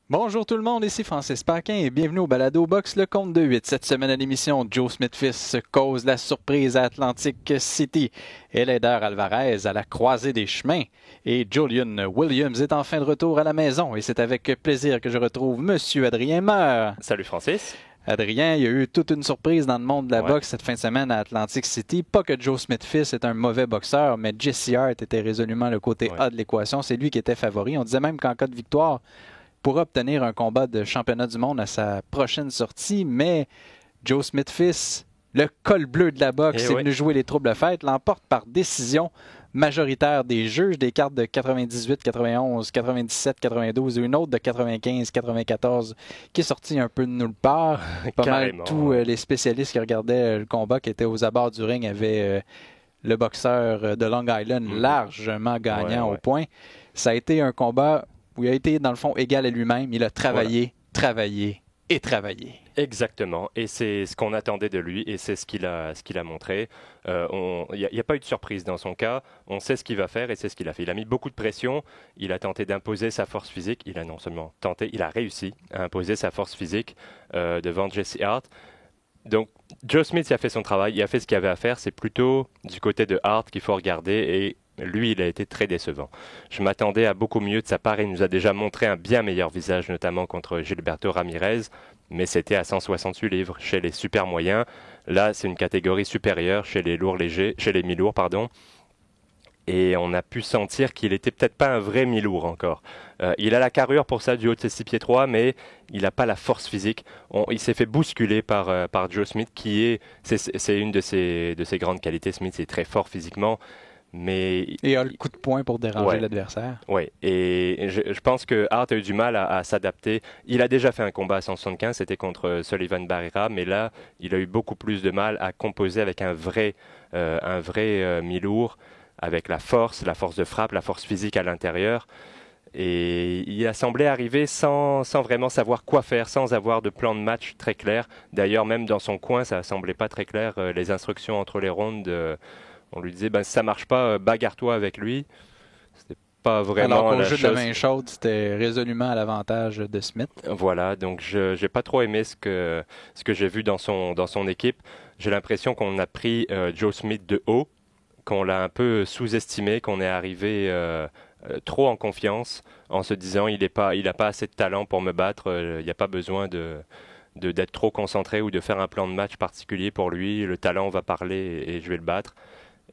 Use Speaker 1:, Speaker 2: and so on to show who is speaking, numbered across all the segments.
Speaker 1: Bonjour tout le monde, ici Francis Paquin et bienvenue au Balado Box le compte de 8. Cette semaine à l'émission, Joe Smith-Fils cause la surprise à Atlantic City. Eleider Alvarez à la croisée des chemins. Et Julian Williams est enfin de retour à la maison. Et c'est avec plaisir que je retrouve Monsieur Adrien Meur.
Speaker 2: Salut Francis.
Speaker 1: Adrien, il y a eu toute une surprise dans le monde de la boxe cette fin de semaine à Atlantic City. Pas que Joe Smith-Fils est un mauvais boxeur, mais Jesse Hart était résolument le côté A de l'équation. C'est lui qui était favori. On disait même qu'en cas de victoire, pourra obtenir un combat de championnat du monde à sa prochaine sortie, mais Joe Smith-Fils, le col bleu de la boxe, est venu jouer les troubles fêtes, l'emporte par décision majoritaire des juges, des cartes de 98, 91, 97, 92 et une autre de 95, 94 qui est sortie un peu de nulle part. Pas mal tous les spécialistes qui regardaient le combat qui était aux abords du ring avaient le boxeur de Long Island largement gagnant au point. Ça a été un combat où il a été, dans le fond, égal à lui-même. Il a travaillé, travaillé et travaillé.
Speaker 2: Exactement. Et c'est ce qu'on attendait de lui et c'est ce qu'il a montré. Il n'y a pas eu de surprise dans son cas. On sait ce qu'il va faire et c'est ce qu'il a fait. Il a mis beaucoup de pression. Il a tenté d'imposer sa force physique. Il a non seulement tenté, il a réussi à imposer sa force physique devant Jesse Hart. Donc, Joe Smith a fait son travail. Il a fait ce qu'il avait à faire. C'est plutôt du côté de Hart qu'il faut regarder et lui, il a été très décevant. Je m'attendais à beaucoup mieux de sa part. Il nous a déjà montré un bien meilleur visage, notamment contre Gilberto Ramirez, mais c'était à 168 livres chez les super moyens. Là, c'est une catégorie supérieure chez les lourds légers, chez les mi-lourds, pardon. Et on a pu sentir qu'il était peut-être pas un vrai mi-lourd encore. Il a la carrure pour ça du haut de ses 6 pieds 3, mais il n'a pas la force physique. Il s'est fait bousculer par Joe Smith, c'est une de ses grandes qualités. Smith est très fort physiquement. Mais
Speaker 1: et a le coup de poing pour déranger l'adversaire.
Speaker 2: Oui, et je pense que Hart a eu du mal à s'adapter. Il a déjà fait un combat à 175, c'était contre Sullivan Barrera, mais là, il a eu beaucoup plus de mal à composer avec un vrai mi-lourd, avec la force de frappe, la force physique à l'intérieur. Et il a semblé arriver sans vraiment savoir quoi faire, sans avoir de plan de match très clair. D'ailleurs, même dans son coin, ça ne semblait pas très clair, les instructions entre les rounds. On lui disait, si ça marche pas, bagarre-toi avec lui. C'était pas vraiment
Speaker 1: alors qu'au jeu de la main chaude, c'était résolument à l'avantage de Smith.
Speaker 2: Voilà, donc je n'ai pas trop aimé ce que j'ai vu dans son équipe. J'ai l'impression qu'on a pris Joe Smith de haut, qu'on l'a un peu sous-estimé, qu'on est arrivé trop en confiance, en se disant, il n'a pas assez de talent pour me battre, il n'y a pas besoin d'être trop concentré ou de faire un plan de match particulier pour lui. Le talent va parler et je vais le battre.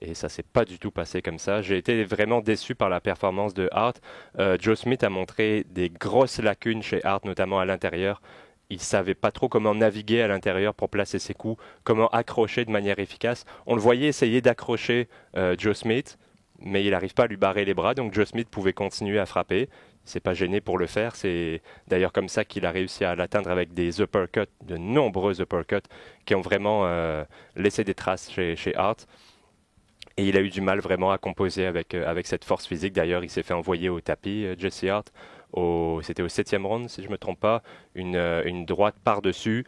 Speaker 2: Et ça s'est pas du tout passé comme ça. J'ai été vraiment déçu par la performance de Hart. Joe Smith a montré des grosses lacunes chez Hart, notamment à l'intérieur. Il savait pas trop comment naviguer à l'intérieur pour placer ses coups, comment accrocher de manière efficace. On le voyait essayer d'accrocher Joe Smith, mais il n'arrive pas à lui barrer les bras. Donc Joe Smith pouvait continuer à frapper. Il s'est pas gêné pour le faire. C'est d'ailleurs comme ça qu'il a réussi à l'atteindre avec des uppercuts, de nombreux uppercuts qui ont vraiment laissé des traces chez Hart. Et il a eu du mal vraiment à composer avec cette force physique. D'ailleurs, il s'est fait envoyer au tapis, Jesse Hart. C'était au 7e round, si je ne me trompe pas. Une droite par-dessus.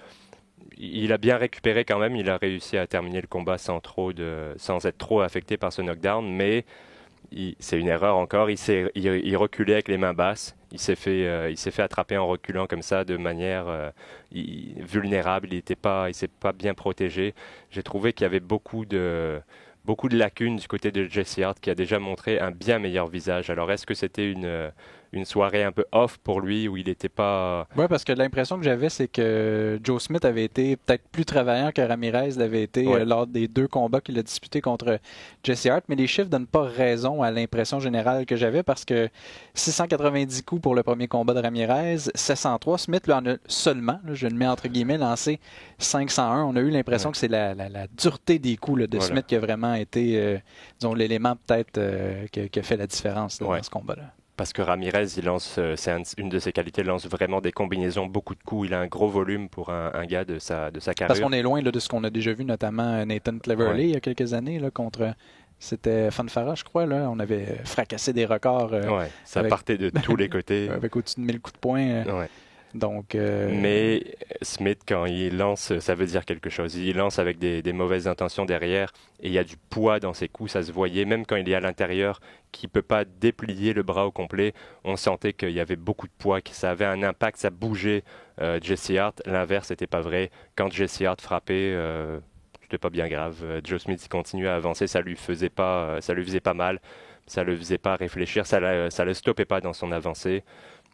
Speaker 2: Il a bien récupéré quand même. Il a réussi à terminer le combat sans être trop affecté par ce knockdown. Mais c'est une erreur encore. Il reculait avec les mains basses. Il s'est fait attraper en reculant comme ça de manière vulnérable. Il s'est pas bien protégé. J'ai trouvé qu'il y avait beaucoup de lacunes du côté de Jesse Hart qui a déjà montré un bien meilleur visage. Alors est-ce que c'était une soirée un peu off pour lui où il n'était pas...
Speaker 1: Oui, parce que l'impression que j'avais, c'est que Joe Smith avait été peut-être plus travaillant que Ramirez l'avait été lors des 2 combats qu'il a disputés contre Jesse Hart, mais les chiffres ne donnent pas raison à l'impression générale que j'avais parce que 690 coups pour le premier combat de Ramirez, 703. Smith en a seulement, je le mets entre guillemets, lancé 501. On a eu l'impression que c'est la dureté des coups de Smith qui a vraiment été, disons, l'élément peut-être qui a fait la différence dans ce combat-là.
Speaker 2: Parce que Ramirez, une de ses qualités, il lance vraiment des combinaisons, beaucoup de coups. Il a un gros volume pour un gars de sa carrure.
Speaker 1: Parce qu'on est loin de ce qu'on a déjà vu, notamment Nathan Cleverley il y a quelques années contre... C'était Fanfara, je crois. Là. On avait fracassé des records.
Speaker 2: Ça partait de tous les côtés.
Speaker 1: Avec au-dessus de 1000 coups de poing. Donc,
Speaker 2: mais Smith, quand il lance, ça veut dire quelque chose. Il lance avec des mauvaises intentions derrière et il y a du poids dans ses coups, ça se voyait. Même quand il est à l'intérieur, qu'il ne peut pas déplier le bras au complet, on sentait qu'il y avait beaucoup de poids, que ça avait un impact, ça bougeait Jesse Hart. L'inverse n'était pas vrai. Quand Jesse Hart frappait, c'était pas bien grave. Joe Smith il continuait à avancer, ça lui faisait pas mal, ça le faisait pas réfléchir, ça le stoppait pas dans son avancée.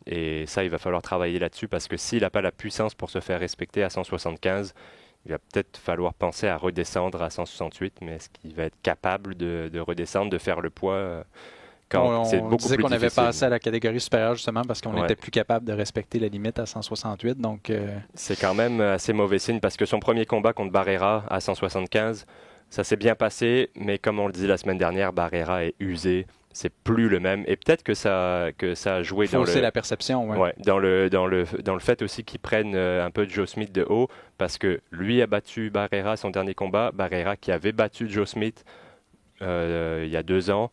Speaker 2: Et ça, il va falloir travailler là-dessus parce que s'il n'a pas la puissance pour se faire respecter à 175, il va peut-être falloir penser à redescendre à 168, mais est-ce qu'il va être capable de redescendre, de faire le poids quand c'est beaucoup plus difficile?
Speaker 1: On disait qu'on avait passé à la catégorie supérieure justement parce qu'on n'était plus capable de respecter la limite à 168. Donc,
Speaker 2: c'est quand même assez mauvais signe parce que son premier combat contre Barrera à 175, ça s'est bien passé, mais comme on le dit la semaine dernière, Barrera est usé. C'est plus le même. Et peut-être que ça a joué dans
Speaker 1: la perception,
Speaker 2: dans le fait aussi qu'ils prennent un peu Joe Smith de haut, parce que lui a battu Barrera son dernier combat. Barrera qui avait battu Joe Smith il y a 2 ans.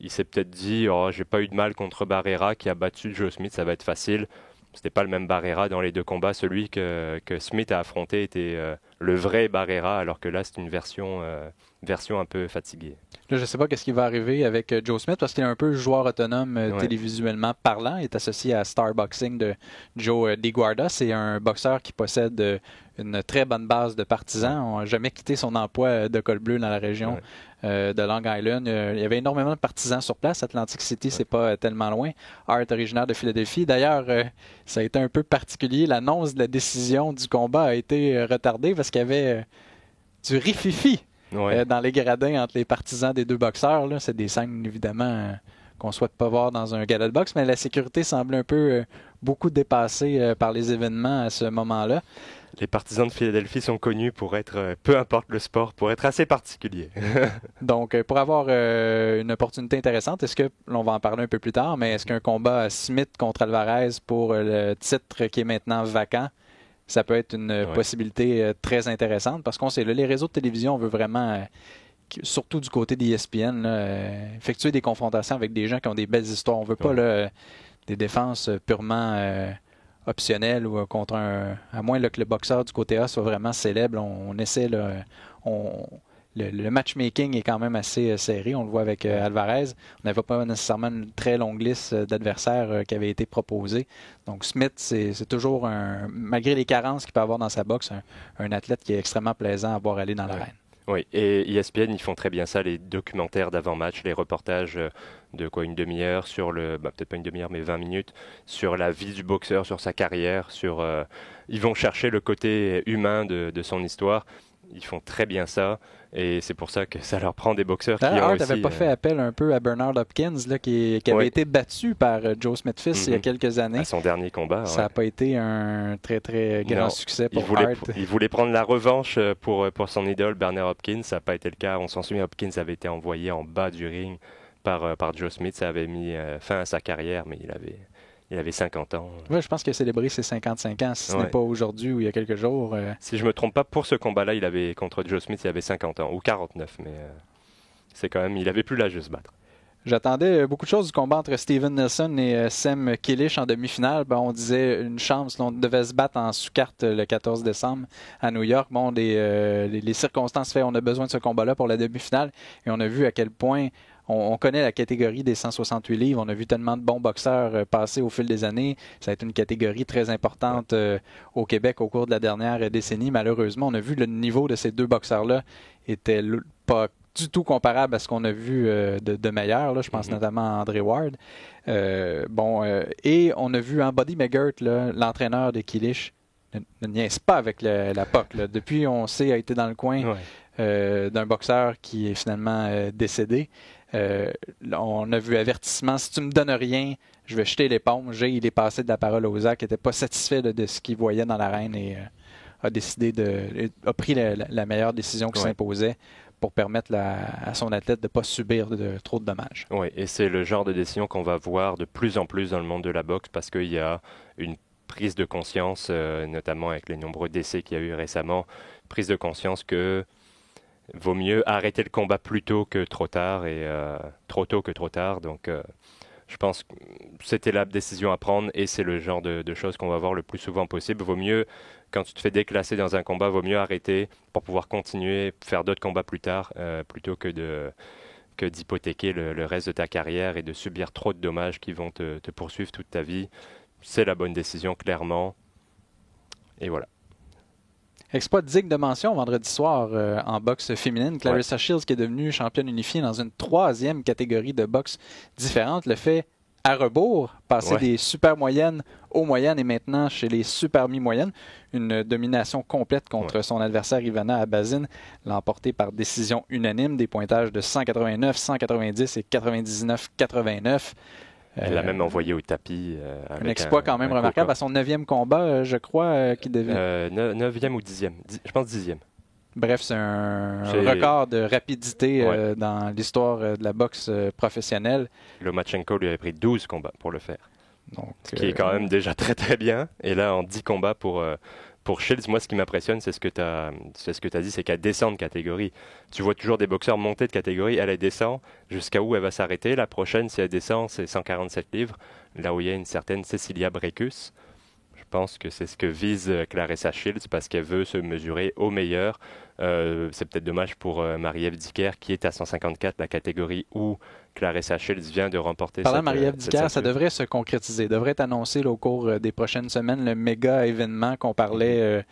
Speaker 2: Il s'est peut-être dit, oh, j'ai pas eu de mal contre Barrera qui a battu Joe Smith, ça va être facile. C'était pas le même Barrera dans les 2 combats. Celui que Smith a affronté était le vrai Barrera, alors que là, c'est une version un peu fatiguée.
Speaker 1: Là, je ne sais pas ce qui va arriver avec Joe Smith parce qu'il est un peu joueur autonome télévisuellement parlant. Il est associé à Star Boxing de Joe DeGuarda. C'est un boxeur qui possède une très bonne base de partisans. On n'a jamais quitté son emploi de col bleu dans la région de Long Island. Il y avait énormément de partisans sur place. Atlantic City, c'est pas tellement loin. Hart, originaire de Philadelphie. D'ailleurs, ça a été un peu particulier. L'annonce de la décision du combat a été retardée parce qu'il y avait du rififi dans les gradins entre les partisans des 2 boxeurs. C'est des scènes, évidemment, qu'on ne souhaite pas voir dans un gala de boxe, mais la sécurité semble un peu beaucoup dépassée par les événements à ce moment-là.
Speaker 2: Les partisans de Philadelphie sont connus pour être, peu importe le sport, pour être assez particuliers.
Speaker 1: Donc, pour avoir une opportunité intéressante, est-ce que, on va en parler un peu plus tard, mais est-ce qu'un combat Smith contre Alvarez pour le titre qui est maintenant vacant, ça peut être une possibilité très intéressante parce qu'on sait, là, les réseaux de télévision, on veut vraiment, surtout du côté d'ESPN, effectuer des confrontations avec des gens qui ont des belles histoires. On ne veut pas des défenses purement optionnelles ou contre à moins que le boxeur du côté A soit vraiment célèbre. On essaie, le matchmaking est quand même assez serré. On le voit avec Alvarez. On n'avait pas nécessairement une très longue liste d'adversaires qui avait été proposée. Donc Smith, c'est toujours, malgré les carences qu'il peut avoir dans sa boxe, un athlète qui est extrêmement plaisant à voir aller dans l'arène.
Speaker 2: Oui, et ESPN, ils font très bien ça, les documentaires d'avant-match, les reportages de une demi-heure sur peut-être pas une demi-heure, mais 20 minutes, sur la vie du boxeur, sur sa carrière, ils vont chercher le côté humain de son histoire. Ils font très bien ça et c'est pour ça que ça leur prend des boxeurs qui ont
Speaker 1: Hart
Speaker 2: aussi...
Speaker 1: n'avait pas fait appel un peu à Bernard Hopkins là, qui avait été battu par Joe Smith-Fils il y a quelques années.
Speaker 2: À son dernier combat.
Speaker 1: Ça n'a pas été un très très grand succès pour Hart.
Speaker 2: Il voulait prendre la revanche pour son idole Bernard Hopkins. Ça n'a pas été le cas. On s'en souvient, Hopkins avait été envoyé en bas du ring par Joe Smith. Ça avait mis fin à sa carrière, mais il avait 50 ans.
Speaker 1: Oui, je pense qu'il a célébré ses 55 ans, si ce n'est pas aujourd'hui ou il y a quelques jours.
Speaker 2: Si je ne me trompe pas, pour ce combat-là, contre Joe Smith, il avait 50 ans, ou 49, mais c'est quand même, il n'avait plus l'âge de se battre.
Speaker 1: J'attendais beaucoup de choses du combat entre Steven Nelson et Sam Kilish en demi-finale. On disait une chance, on devait se battre en sous-carte le 14 décembre à New York. Les circonstances fait, on a besoin de ce combat-là pour la demi-finale et on a vu à quel point on connaît la catégorie des 168 livres. On a vu tellement de bons boxeurs passer au fil des années. Ça a été une catégorie très importante au Québec au cours de la dernière décennie. Malheureusement, on a vu le niveau de ces 2 boxeurs-là était pas du tout comparable à ce qu'on a vu de meilleur. Là. Je pense notamment à André Ward. Et on a vu Buddy McGirt, l'entraîneur de Kilish, ne niaise pas avec la POC. Là. Depuis, on sait, a été dans le coin d'un boxeur qui est finalement décédé. On a vu avertissement, si tu me donnes rien, je vais jeter l'éponge. Il est passé de la parole aux actes, qui n'était pas satisfait de ce qu'il voyait dans l'arène et a pris la meilleure décision qui s'imposait pour permettre à son athlète de ne pas subir trop de dommages.
Speaker 2: Oui, et c'est le genre de décision qu'on va voir de plus en plus dans le monde de la boxe parce qu'il y a une prise de conscience, notamment avec les nombreux décès qu'il y a eu récemment, prise de conscience que vaut mieux arrêter le combat plus tôt que trop tard et trop tôt que trop tard. Donc, Je pense que c'était la décision à prendre et c'est le genre de choses qu'on va voir le plus souvent possible. Vaut mieux, quand tu te fais déclasser dans un combat, vaut mieux arrêter pour pouvoir continuer, faire d'autres combats plus tard, plutôt que d'hypothéquer le reste de ta carrière et de subir trop de dommages qui vont te poursuivre toute ta vie. C'est la bonne décision, clairement. Et voilà.
Speaker 1: Exploit digne de mention vendredi soir en boxe féminine. Clarissa Shields qui est devenue championne unifiée dans une 3e catégorie de boxe différente. Le fait à rebours, passer des super moyennes aux moyennes et maintenant chez les super mi-moyennes. Une domination complète contre son adversaire Ivana Abazin, l'emporté par décision unanime, des pointages de 189, 190 et 99-89.
Speaker 2: Elle l'a même envoyé au tapis.
Speaker 1: Un exploit quand même remarquable à son 9e combat, je crois, qui devait...
Speaker 2: 9e ou 10e. Je pense 10e.
Speaker 1: Bref, c'est un record de rapidité dans l'histoire de la boxe professionnelle.
Speaker 2: Lomachenko lui avait pris 12 combats pour le faire.
Speaker 1: Donc,
Speaker 2: ce qui est quand même déjà très très bien. Et là, en 10 combats pour Shields, moi ce qui m'impressionne, c'est ce que tu as dit, c'est qu'elle descend de catégorie. Tu vois toujours des boxeurs monter de catégorie, elle descend jusqu'à où elle va s'arrêter. La prochaine, si elle descend, c'est 147 livres, là où il y a une certaine Cecilia Brækhus. Je pense que c'est ce que vise Clarissa Shields parce qu'elle veut se mesurer au meilleur. C'est peut-être dommage pour Marie-Ève Dicker qui est à 154, la catégorie où Clarissa Shields vient de remporter.
Speaker 1: Parlant de Marie-Ève Dicker, ça devrait se concrétiser, devrait être annoncé là, au cours des prochaines semaines, le méga événement qu'on parlait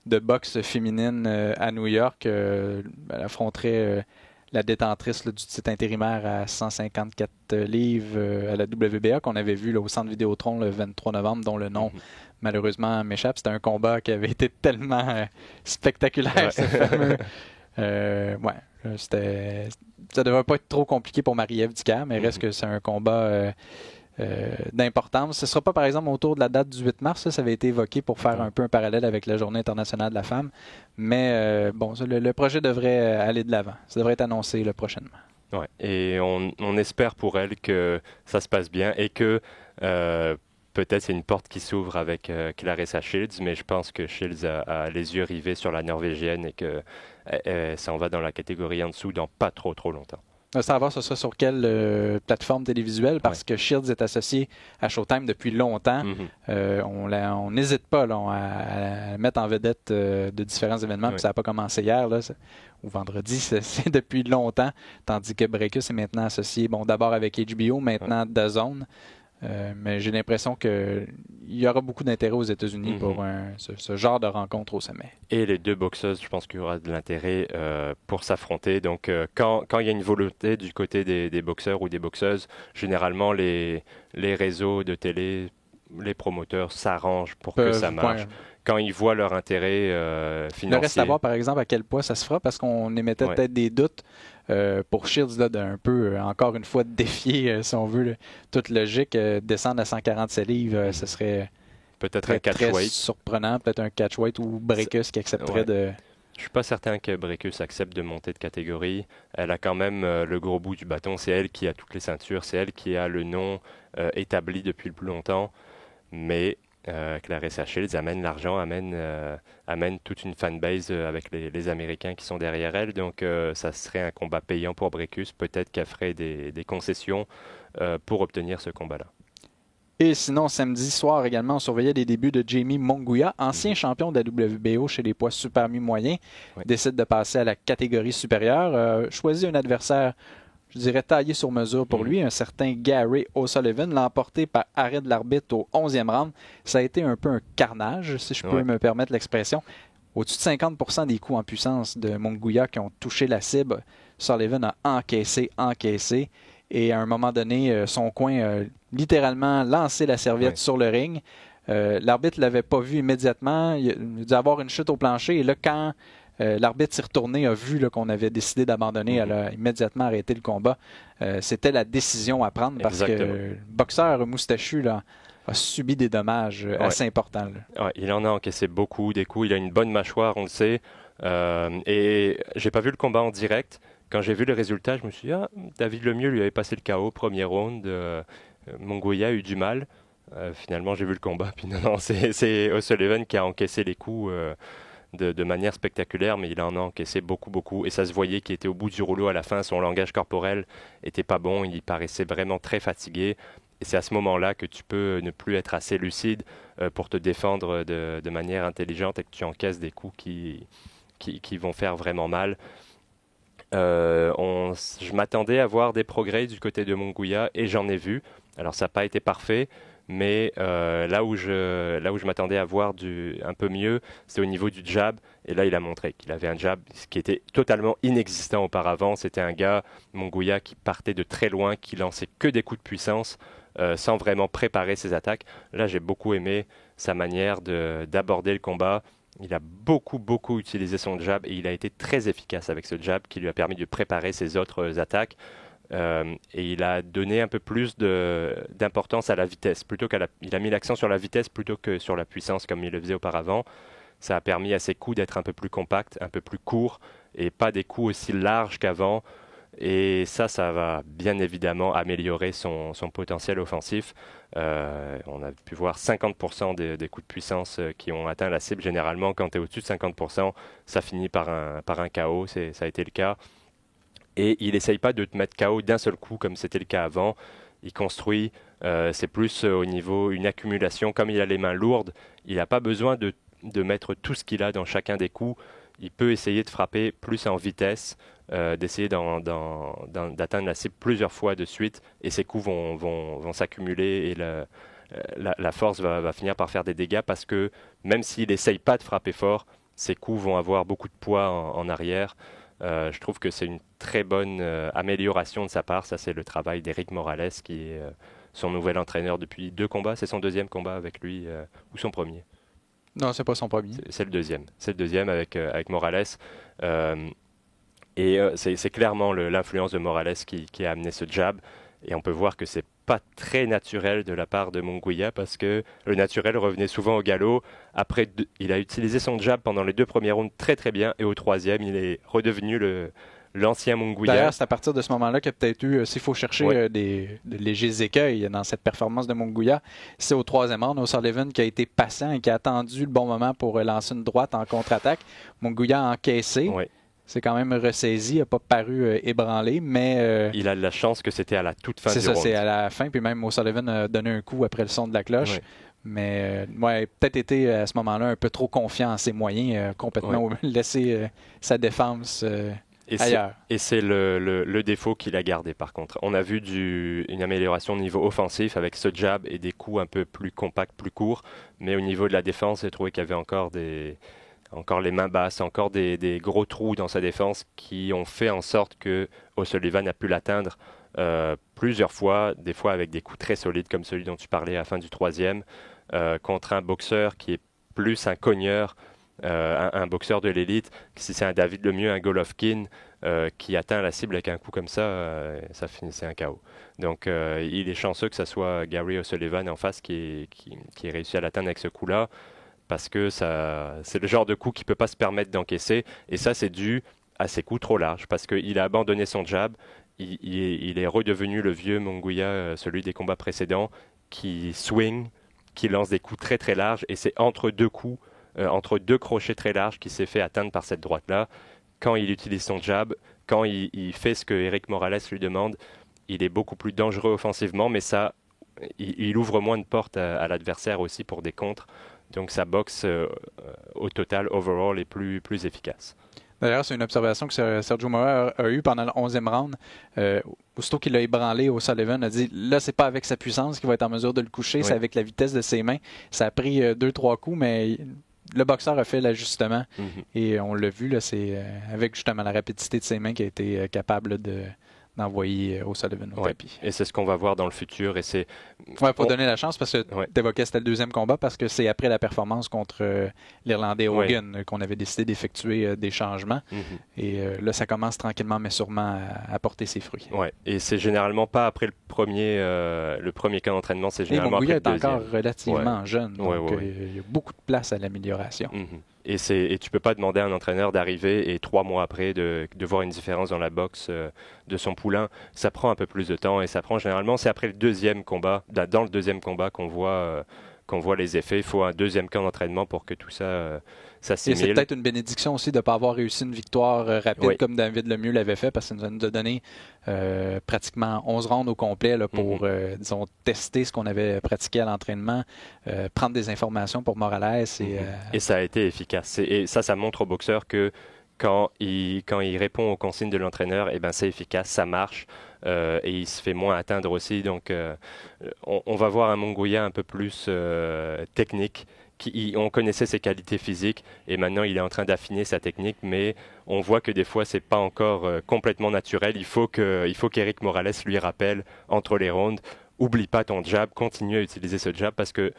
Speaker 1: de boxe féminine à New York. Elle affronterait la détentrice du titre intérimaire à 154 livres à la WBA qu'on avait vu là, au Centre Vidéotron le 23 novembre, dont le nom malheureusement m'échappe. C'était un combat qui avait été tellement spectaculaire, ce fameux. Ça devrait pas être trop compliqué pour Marie-Ève Dicker, mais reste que c'est un combat d'importance. Ce ne sera pas, par exemple, autour de la date du 8 mars. Ça avait été évoqué pour faire un peu un parallèle avec la Journée internationale de la femme. Mais le projet devrait aller de l'avant. Ça devrait être annoncé prochainement.
Speaker 2: Ouais. Et on espère pour elle que ça se passe bien et que peut-être c'est une porte qui s'ouvre avec Clarissa Shields, mais je pense que Shields a les yeux rivés sur la Norvégienne et que ça en va dans la catégorie en dessous dans pas trop longtemps.
Speaker 1: Savoir ce sera sur quelle plateforme télévisuelle, parce que Shields est associé à Showtime depuis longtemps. On n'hésite pas là, à mettre en vedette de différents événements, puis ça n'a pas commencé hier ou vendredi, c'est depuis longtemps, tandis que Brækhus est maintenant associé d'abord avec HBO, maintenant DAZN. Mais j'ai l'impression qu'il y aura beaucoup d'intérêt aux États-Unis pour ce genre de rencontre au sommet.
Speaker 2: Et les deux boxeuses, je pense qu'il y aura de l'intérêt pour s'affronter. Donc, quand il y a une volonté du côté des boxeurs ou des boxeuses, généralement, les réseaux de télé, les promoteurs s'arrangent pour que ça marche. Quand ils voient leur intérêt financier.
Speaker 1: Il reste à voir, par exemple, à quel poids ça se fera, parce qu'on émettait peut-être des doutes pour Shields d'un peu, encore une fois, défier, si on veut, toute logique. Descendre à 147 livres, ce serait
Speaker 2: peut-être un catchweight.
Speaker 1: Surprenant. Peut-être un catchweight ou Brækhus qui accepterait de...
Speaker 2: Je suis pas certain que Brækhus accepte de monter de catégorie. Elle a quand même le gros bout du bâton. C'est elle qui a toutes les ceintures. C'est elle qui a le nom établi depuis le plus longtemps. Mais Clarissa Shields amène l'argent, amène toute une fanbase avec les Américains qui sont derrière elle. Donc, ça serait un combat payant pour Brækhus. Peut-être qu'elle ferait des concessions pour obtenir ce combat-là.
Speaker 1: Et sinon, samedi soir également, on surveillait les débuts de Jamie Munguia, ancien champion de la WBO chez les poids super mi-moyens. Décide de passer à la catégorie supérieure. Choisit un adversaire, je dirais, taillé sur mesure pour lui, un certain Gary O'Sullivan, l'a emporté par arrêt de l'arbitre au 11e round. Ça a été un peu un carnage, si je peux me permettre l'expression. Au-dessus de 50% des coups en puissance de Munguia qui ont touché la cible, Sullivan a encaissé. Et à un moment donné, son coin a littéralement lancé la serviette sur le ring. L'arbitre ne l'avait pas vu immédiatement. Il a dû avoir une chute au plancher. Et là, quand l'arbitre s'est retourné, a vu qu'on avait décidé d'abandonner, elle a immédiatement arrêté le combat. C'était la décision à prendre parce que le boxeur moustachu là, a subi des dommages assez importants.
Speaker 2: Ouais, il en a encaissé beaucoup, des coups. Il a une bonne mâchoire, on le sait. Et j'ai pas vu le combat en direct. Quand j'ai vu les résultats, je me suis dit, David Lemieux lui avait passé le KO, premier round. Munguia a eu du mal. Finalement, j'ai vu le combat. Puis non, c'est O'Sullivan qui a encaissé les coups de manière spectaculaire, mais il en a encaissé beaucoup. Et ça se voyait qu'il était au bout du rouleau à la fin. Son langage corporel était pas bon. Il paraissait vraiment très fatigué. Et c'est à ce moment-là que tu peux ne plus être assez lucide pour te défendre de manière intelligente et que tu encaisses des coups qui vont faire vraiment mal. Je m'attendais à voir des progrès du côté de Munguia et j'en ai vu. Alors ça n'a pas été parfait, mais là où je m'attendais à voir un peu mieux, c'est au niveau du jab. Et là, il a montré qu'il avait un jab qui était totalement inexistant auparavant. C'était un gars, Munguia, qui partait de très loin, qui lançait que des coups de puissance sans vraiment préparer ses attaques. Là, j'ai beaucoup aimé sa manière d'aborder le combat. Il a beaucoup utilisé son jab et il a été très efficace avec ce jab qui lui a permis de préparer ses autres attaques. Et il a donné un peu plus d'importance à la vitesse. Il a mis l'accent sur la vitesse plutôt que sur la puissance comme il le faisait auparavant. Ça a permis à ses coups d'être un peu plus compacts, un peu plus courts et pas des coups aussi larges qu'avant. Et ça va bien évidemment améliorer son potentiel offensif. On a pu voir 50% des coups de puissance qui ont atteint la cible. Généralement, quand tu es au-dessus de 50%, ça finit par un KO. Ça a été le cas. Et il n'essaye pas de te mettre KO d'un seul coup comme c'était le cas avant. Il construit, c'est plus au niveau une accumulation. Comme il a les mains lourdes, il n'a pas besoin de mettre tout ce qu'il a dans chacun des coups. Il peut essayer de frapper plus en vitesse, d'essayer d'atteindre la cible plusieurs fois de suite. Et ses coups vont s'accumuler et la force va finir par faire des dégâts parce que même s'il n'essaye pas de frapper fort, ses coups vont avoir beaucoup de poids en arrière. Je trouve que c'est une très bonne amélioration de sa part. Ça, c'est le travail d'Éric Morales, qui est son nouvel entraîneur depuis 2 combats. C'est son 2e combat avec lui, ou son premier?
Speaker 1: Non, c'est pas son premier.
Speaker 2: C'est le 2e. C'est le 2e avec Morales. C'est clairement l'influence de Morales qui a amené ce jab. Et on peut voir que c'est pas très naturel de la part de Munguia parce que le naturel revenait souvent au galop. Après, il a utilisé son jab pendant les 2 premiers rounds très bien et au 3e, il est redevenu l'ancien Munguia.
Speaker 1: D'ailleurs, c'est à partir de ce moment-là qu'il y a peut-être eu, s'il faut chercher des légers écueils dans cette performance de Munguia, c'est au 3e round, O'Sullivan qui a été patient et qui a attendu le bon moment pour lancer une droite en contre-attaque. Munguia a encaissé.
Speaker 2: Oui.
Speaker 1: C'est quand même ressaisi, il n'a pas paru ébranlé, mais...
Speaker 2: il a de la chance que c'était à la toute fin du round.
Speaker 1: C'est ça, c'est à la fin, puis même O'Sullivan a donné un coup après le son de la cloche. Oui. Mais peut-être été à ce moment-là un peu trop confiant en ses moyens, complètement laisser sa défense ailleurs.
Speaker 2: Et c'est le défaut qu'il a gardé par contre. On a vu une amélioration au niveau offensif avec ce jab et des coups un peu plus compacts, plus courts, mais au niveau de la défense, j'ai trouvé qu'il y avait encore les mains basses, encore des gros trous dans sa défense qui ont fait en sorte que O'Sullivan a pu l'atteindre plusieurs fois, des fois avec des coups très solides comme celui dont tu parlais à la fin du 3e, contre un boxeur qui est plus un cogneur, un boxeur de l'élite. Si c'est un David Lemieux, un Golovkin qui atteint la cible avec un coup comme ça, ça finissait un KO. Donc il est chanceux que ce soit Gary O'Sullivan en face qui ait réussi à l'atteindre avec ce coup-là. Parce que c'est le genre de coup qu'il ne peut pas se permettre d'encaisser. Et ça, c'est dû à ses coups trop larges. Parce qu'il a abandonné son jab. Il est redevenu le vieux Munguia, celui des combats précédents, qui swing, qui lance des coups très larges. Et c'est entre 2 coups, entre 2 crochets très larges, qu'il s'est fait atteindre par cette droite-là. Quand il utilise son jab, quand il fait ce que Éric Morales lui demande, il est beaucoup plus dangereux offensivement. Mais ça, il ouvre moins de portes à l'adversaire aussi pour des contres. Donc sa boxe, au total, overall, est plus efficace.
Speaker 1: D'ailleurs, c'est une observation que Sergio Mora a eue pendant le 11e round. Aussitôt qu'il a ébranlé, O'Sullivan a dit « Là, c'est pas avec sa puissance qu'il va être en mesure de le coucher, c'est avec la vitesse de ses mains. » Ça a pris 2-3 coups, mais le boxeur a fait l'ajustement. Et on l'a vu, là, c'est avec justement la rapidité de ses mains qu'il a été capable d'envoyer O'Sullivan au tapis.
Speaker 2: Et c'est ce qu'on va voir dans le futur.
Speaker 1: Faut donner la chance parce que tu évoquais c'était le 2e combat parce que c'est après la performance contre l'Irlandais Hogan qu'on avait décidé d'effectuer des changements. Et là, ça commence tranquillement mais sûrement à porter ses fruits.
Speaker 2: Et c'est généralement pas après le premier camp d'entraînement, c'est généralement après le deuxième.
Speaker 1: est encore relativement jeune, donc il y a beaucoup de place à l'amélioration.
Speaker 2: Et tu peux pas demander à un entraîneur d'arriver et 3 mois après de voir une différence dans la boxe de son poulain. Ça prend un peu plus de temps et ça prend généralement, c'est après le 2e combat, dans le 2e combat qu'on voit qu'on voit les effets. Il faut un deuxième camp d'entraînement pour que tout ça s'assimile.
Speaker 1: Et c'est peut-être une bénédiction aussi de ne pas avoir réussi une victoire rapide comme David Lemieux l'avait fait, parce que ça nous a donné pratiquement 11 rounds au complet là, pour, disons, tester ce qu'on avait pratiqué à l'entraînement, prendre des informations pour Morales.
Speaker 2: Et ça a été efficace. Et ça montre au boxeur que quand il répond aux consignes de l'entraîneur, eh ben, c'est efficace, ça marche. Et il se fait moins atteindre aussi. Donc, on va voir un Munguia un peu plus technique. On connaissait ses qualités physiques et maintenant il est en train d'affiner sa technique, mais on voit que des fois c'est pas encore complètement naturel. Il faut qu'Eric Morales lui rappelle entre les rounds, oublie pas ton jab, continue à utiliser ce jab parce que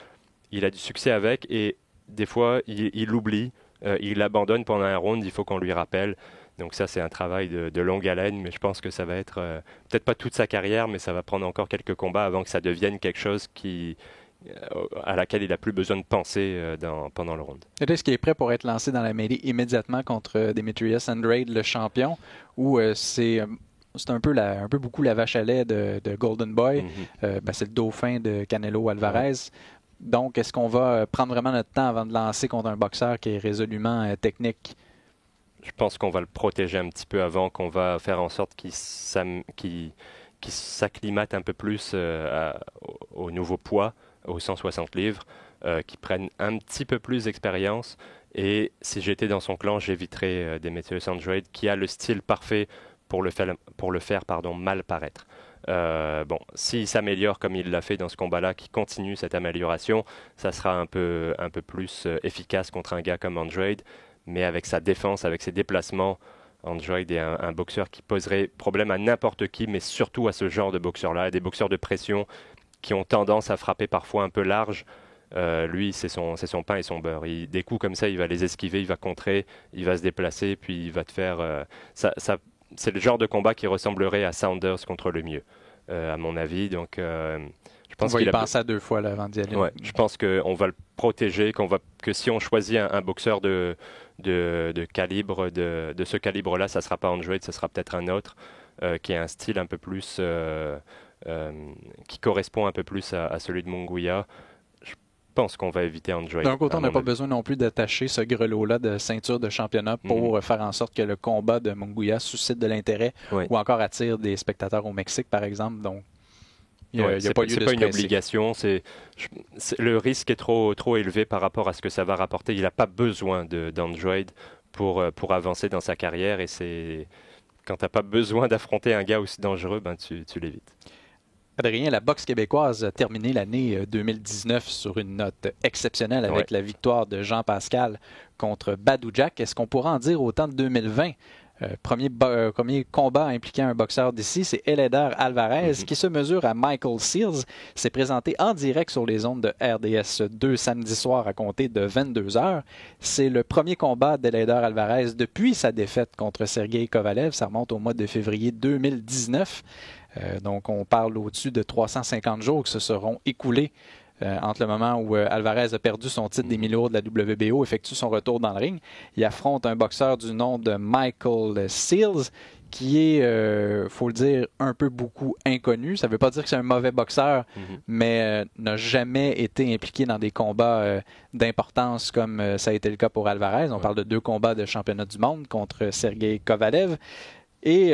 Speaker 2: il a du succès avec et des fois il l'oublie, il l'abandonne pendant un round, il faut qu'on lui rappelle. Donc ça, c'est un travail de longue haleine, mais je pense que ça va être peut-être pas toute sa carrière, mais ça va prendre encore quelques combats avant que ça devienne quelque chose à laquelle il n'a plus besoin de penser pendant le round.
Speaker 1: Est-ce qu'il est prêt pour être lancé dans la mêlée immédiatement contre Demetrius Andrade, le champion, ou c'est un peu beaucoup la vache à lait de Golden Boy? C'est le dauphin de Canelo Alvarez. Donc, est-ce qu'on va prendre vraiment notre temps avant de lancer contre un boxeur qui est résolument technique?
Speaker 2: Je pense qu'on va le protéger un petit peu avant, qu'on va faire en sorte qu'il s'acclimate un peu plus au nouveau poids, aux 160 livres, qu'il prenne un petit peu plus d'expérience. Et si j'étais dans son clan, j'éviterais Demetrius Andrade, qui a le style parfait pour le faire mal paraître. S'il s'améliore comme il l'a fait dans ce combat-là, qui continue cette amélioration, ça sera un peu plus efficace contre un gars comme Andrade. Mais avec sa défense, avec ses déplacements, Andrade est un boxeur qui poserait problème à n'importe qui, mais surtout à ce genre de boxeurs-là, des boxeurs de pression qui ont tendance à frapper parfois un peu large. Lui, c'est son pain et son beurre. Des coups comme ça, il va les esquiver, il va contrer, il va se déplacer, puis il va te faire... c'est le genre de combat qui ressemblerait à Saunders contre Lemieux, à mon avis. Donc, je pense
Speaker 1: on va y penser à 2 fois là, avant d'y aller.
Speaker 2: Ouais, je pense qu'on va le protéger, que si on choisit un boxeur de calibre, de ce calibre-là, ça ne sera pas Andrade, ça sera peut-être un autre qui a un style un peu plus, qui correspond un peu plus à celui de Munguia. Je pense qu'on va éviter Andrade.
Speaker 1: D'un côté, on n'a pas besoin non plus d'attacher ce grelot-là de ceinture de championnat pour faire en sorte que le combat de Munguia suscite de l'intérêt ou encore attire des spectateurs au Mexique, par exemple. Donc,
Speaker 2: c'est pas une obligation. Le risque est trop élevé par rapport à ce que ça va rapporter. Il n'a pas besoin d'Andrade pour avancer dans sa carrière. Et quand tu n'as pas besoin d'affronter un gars aussi dangereux, tu l'évites.
Speaker 1: Adrien, la boxe québécoise a terminé l'année 2019 sur une note exceptionnelle avec la victoire de Jean Pascal contre Badou Jack. Est-ce qu'on pourra en dire autant de 2020? Premier combat impliquant un boxeur d'ici, c'est Eleider Alvarez qui se mesure à Michael Seals. C'est présenté en direct sur les ondes de RDS 2 samedi soir à compter de 22h. C'est le premier combat d'Eleider Alvarez depuis sa défaite contre Sergei Kovalev. Ça remonte au mois de février 2019. Donc on parle au-dessus de 350 jours qui se seront écoulés entre le moment où Alvarez a perdu son titre des mi-lourds de la WBO, effectue son retour dans le ring. Il affronte un boxeur du nom de Michael Seals, qui est, faut le dire, un peu beaucoup inconnu. Ça ne veut pas dire que c'est un mauvais boxeur, mais n'a jamais été impliqué dans des combats d'importance comme ça a été le cas pour Alvarez. On parle de 2 combats de championnat du monde contre Sergei Kovalev. Et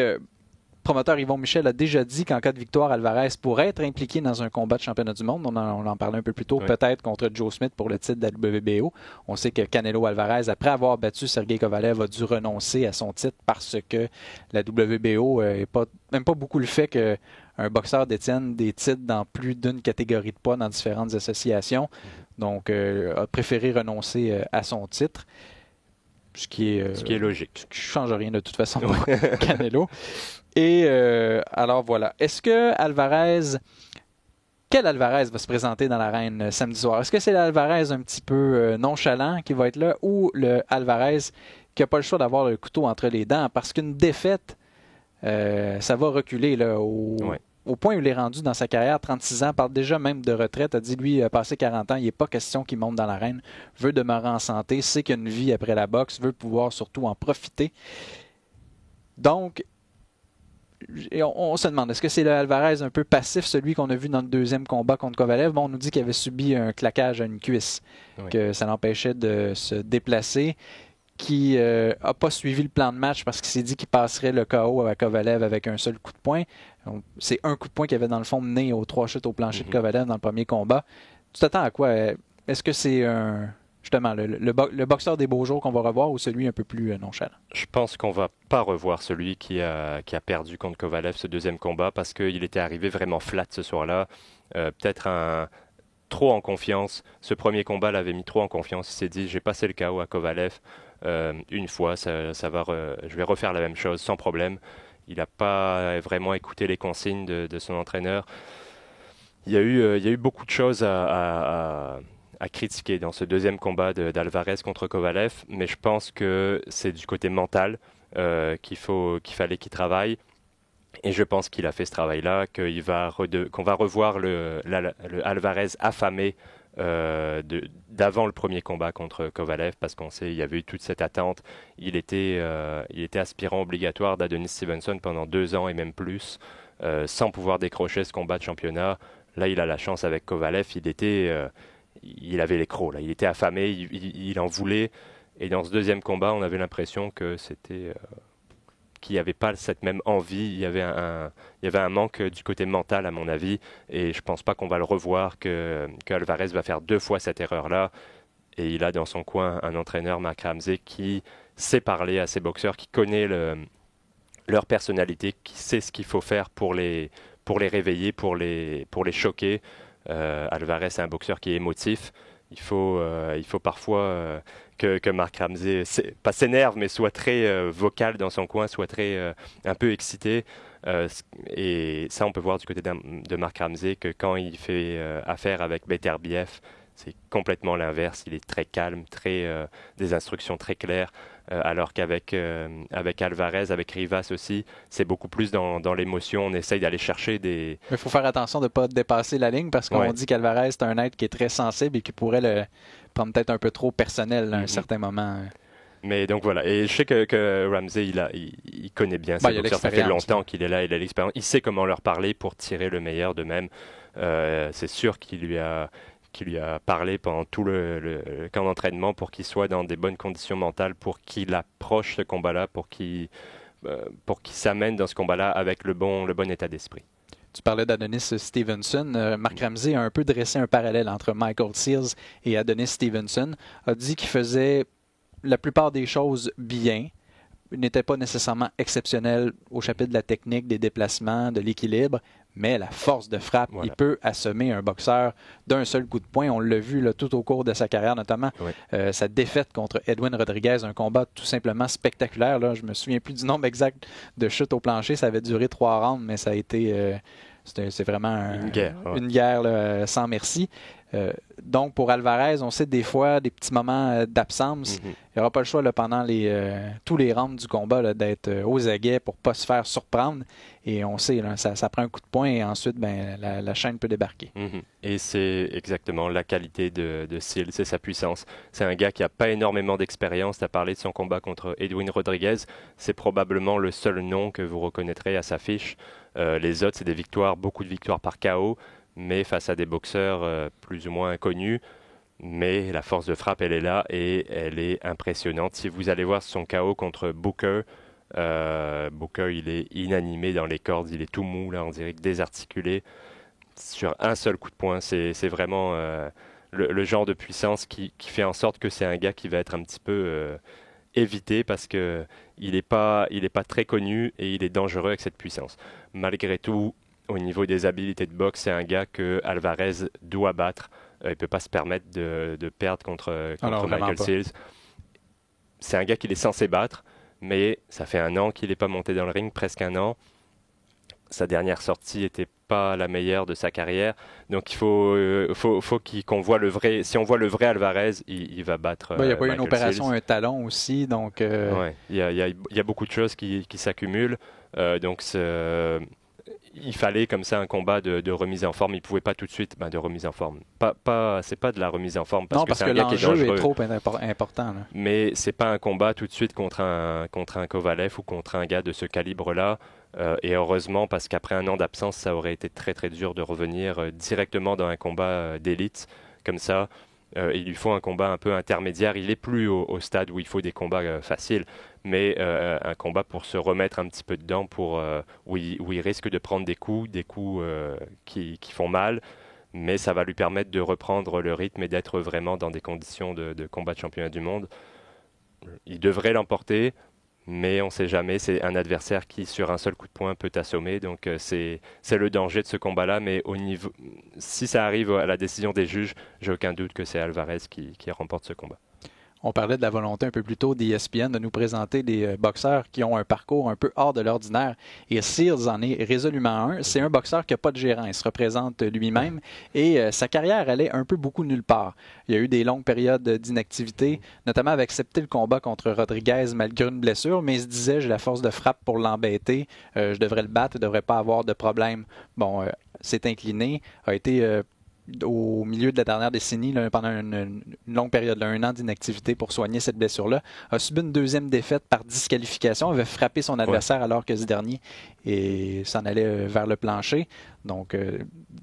Speaker 1: promoteur Yvon Michel a déjà dit qu'en cas de victoire, Alvarez pourrait être impliqué dans un combat de championnat du monde. On en parlait un peu plus tôt, peut-être contre Joe Smith pour le titre de la WBO. On sait que Canelo Alvarez, après avoir battu Sergei Kovalev, a dû renoncer à son titre parce que la WBO n'aime pas beaucoup le fait qu'un boxeur détienne des titres dans plus d'une catégorie de poids dans différentes associations. Donc, a préféré renoncer à son titre. Ce qui est
Speaker 2: logique.
Speaker 1: Ce qui ne change rien de toute façon pour Canelo. Et alors voilà. Est-ce que quel Alvarez va se présenter dans l'arène samedi soir? Est-ce que c'est l'Alvarez un petit peu nonchalant qui va être là ou le Alvarez qui n'a pas le choix d'avoir le couteau entre les dents? Parce qu'une défaite, ça va reculer là, au point où il est rendu dans sa carrière, 36 ans, parle déjà même de retraite, a dit lui, il a passé 40 ans, il n'est pas question qu'il monte dans l'arène, veut demeurer en santé, sait qu'il y a une vie après la boxe, veut pouvoir surtout en profiter. Donc, Et on se demande, est-ce que c'est le Alvarez un peu passif, celui qu'on a vu dans le deuxième combat contre Kovalev? Bon, on nous dit qu'il avait subi un claquage à une cuisse, que ça l'empêchait de se déplacer, qui n'a pas suivi le plan de match parce qu'il s'est dit qu'il passerait le KO à Kovalev avec un seul coup de poing. C'est un coup de poing qui avait dans le fond mené aux 3 chutes au plancher de Kovalev dans le premier combat. Tu t'attends à quoi? Est-ce que c'est justement le boxeur des beaux jours qu'on va revoir ou celui un peu plus nonchalant?
Speaker 2: Je pense qu'on va pas revoir celui qui a perdu contre Kovalev ce deuxième combat parce qu'il était arrivé vraiment flat ce soir-là. Peut-être trop en confiance. Ce premier combat l'avait mis trop en confiance. Il s'est dit, j'ai passé le KO à Kovalev une fois, je vais refaire la même chose sans problème. Il n'a pas vraiment écouté les consignes de son entraîneur. Il y a eu beaucoup de choses à critiquer dans ce deuxième combat d'Alvarez contre Kovalev, mais je pense que c'est du côté mental qu'il fallait qu'il travaille. Et je pense qu'il a fait ce travail-là, qu'on va revoir le Alvarez affamé d'avant le premier combat contre Kovalev, parce qu'on sait il y avait eu toute cette attente. Il était aspirant obligatoire d'Adonis Stevenson pendant 2 ans et même plus, sans pouvoir décrocher ce combat de championnat. Là, il a la chance avec Kovalev. Il avait les crocs, là. Il était affamé, il en voulait. Et dans ce deuxième combat, on avait l'impression que qu'il n'y avait pas cette même envie. Il y avait un manque du côté mental, à mon avis. Et je ne pense pas qu'on va le revoir, qu'Alvarez va faire 2 fois cette erreur-là. Et il a dans son coin un entraîneur, Mark Ramsey, qui sait parler à ses boxeurs, qui connaît leur personnalité, qui sait ce qu'il faut faire pour les réveiller, pour les choquer. Alvarez est un boxeur qui est émotif. Il faut parfois que Mark Ramsey pas s'énerve, mais soit très vocal dans son coin, soit très un peu excité. Et ça, on peut voir du côté de Mark Ramsey que quand il fait affaire avec Beterbiev, c'est complètement l'inverse. Il est très calme, des instructions très claires. Alors qu'avec Alvarez, avec Rivas aussi, c'est beaucoup plus dans l'émotion. On essaye d'aller chercher des...
Speaker 1: Mais il faut faire attention de ne pas dépasser la ligne parce qu'on dit qu'Alvarez est un être qui est très sensible et qui pourrait le prendre peut-être un peu trop personnel à un certain moment.
Speaker 2: Mais donc voilà, et je sais que Ramsey, il connaît bien ses boxeurs, ça fait longtemps qu'il est là, il a l'expérience, il sait comment leur parler pour tirer le meilleur d'eux-mêmes. C'est sûr qu'il lui a parlé pendant tout le camp d'entraînement pour qu'il soit dans des bonnes conditions mentales, pour qu'il approche ce combat-là, pour qu'il s'amène dans ce combat-là avec le bon état d'esprit.
Speaker 1: Tu parlais d'Adonis Stevenson. Mark Ramsey a un peu dressé un parallèle entre Michael Seals et Adonis Stevenson. A dit qu'il faisait la plupart des choses bien, n'était pas nécessairement exceptionnel au chapitre de la technique, des déplacements, de l'équilibre, mais la force de frappe, il peut assommer un boxeur d'un seul coup de poing. On l'a vu là, tout au cours de sa carrière, notamment sa défaite contre Edwin Rodriguez, un combat tout simplement spectaculaire. Là. Je me souviens plus du nombre exact de chutes au plancher. Ça avait duré 3 rounds, mais ça a été... c'est vraiment une guerre là, sans merci. Donc, pour Alvarez, on sait des fois des petits moments d'absence. Il n'y aura pas le choix là, pendant tous les rounds du combat là, d'être aux aguets pour ne pas se faire surprendre. Et on sait, là, ça prend un coup de poing et ensuite, la chaîne peut débarquer.
Speaker 2: Et c'est exactement la qualité de Seals, c'est sa puissance. C'est un gars qui n'a pas énormément d'expérience. Tu as parlé de son combat contre Edwin Rodriguez. C'est probablement le seul nom que vous reconnaîtrez à sa fiche. Les autres, c'est des victoires, beaucoup de victoires par KO, mais face à des boxeurs plus ou moins inconnus. Mais la force de frappe, elle est là et elle est impressionnante. Si vous allez voir son KO contre Booker, il est inanimé dans les cordes, il est tout mou, là, on dirait désarticulé. Sur un seul coup de poing, c'est vraiment le genre de puissance qui fait en sorte que c'est un gars qui va être un petit peu évité parce qu'il n'est pas très connu et il est dangereux avec cette puissance. Malgré tout, au niveau des habiletés de boxe, c'est un gars que Alvarez doit battre. Il ne peut pas se permettre de perdre contre Michael Seals. C'est un gars qu'il est censé battre, mais ça fait 1 an qu'il n'est pas monté dans le ring, presque 1 an. Sa dernière sortie n'était pas la meilleure de sa carrière. Donc il faut qu'on voit le vrai. Si on voit le vrai Alvarez, il va battre.
Speaker 1: Il y a pas eu une opération, un talon aussi, donc.
Speaker 2: Il y a beaucoup de choses qui s'accumulent. Donc il fallait comme ça un combat de remise en forme. Il ne pouvait pas tout de suite de remise en forme. C'est pas de la remise en forme parce que
Speaker 1: l'enjeu est trop important. Là.
Speaker 2: Mais c'est pas un combat tout de suite contre un Kovalev ou contre un gars de ce calibre-là. Et heureusement, parce qu'après un an d'absence, ça aurait été très très dur de revenir directement dans un combat d'élite comme ça. Il lui faut un combat un peu intermédiaire. Il n'est plus au stade où il faut des combats faciles, mais un combat pour se remettre un petit peu dedans, où il risque de prendre des coups qui font mal, mais ça va lui permettre de reprendre le rythme et d'être vraiment dans des conditions de combat de championnat du monde. Il devrait l'emporter, mais on ne sait jamais. C'est un adversaire qui, sur un seul coup de poing, peut t'assommer. Donc c'est le danger de ce combat-là. Mais si ça arrive à la décision des juges, j'ai aucun doute que c'est Alvarez qui remporte ce combat.
Speaker 1: On parlait de la volonté un peu plus tôt d'ESPN de nous présenter des boxeurs qui ont un parcours un peu hors de l'ordinaire. Et Sears en est résolument un. C'est un boxeur qui n'a pas de gérant. Il se représente lui-même et sa carrière allait un peu beaucoup nulle part. Il y a eu des longues périodes d'inactivité, notamment avec accepté le combat contre Rodriguez malgré une blessure, mais il se disait j'ai la force de frappe pour l'embêter, je devrais le battre, il ne devrait pas avoir de problème. Bon, s'est incliné, a été au milieu de la dernière décennie, là, pendant une longue période, là, 1 an d'inactivité pour soigner cette blessure-là, a subi une deuxième défaite par disqualification, avait frappé son adversaire alors que ce dernier s'en allait vers le plancher. Donc,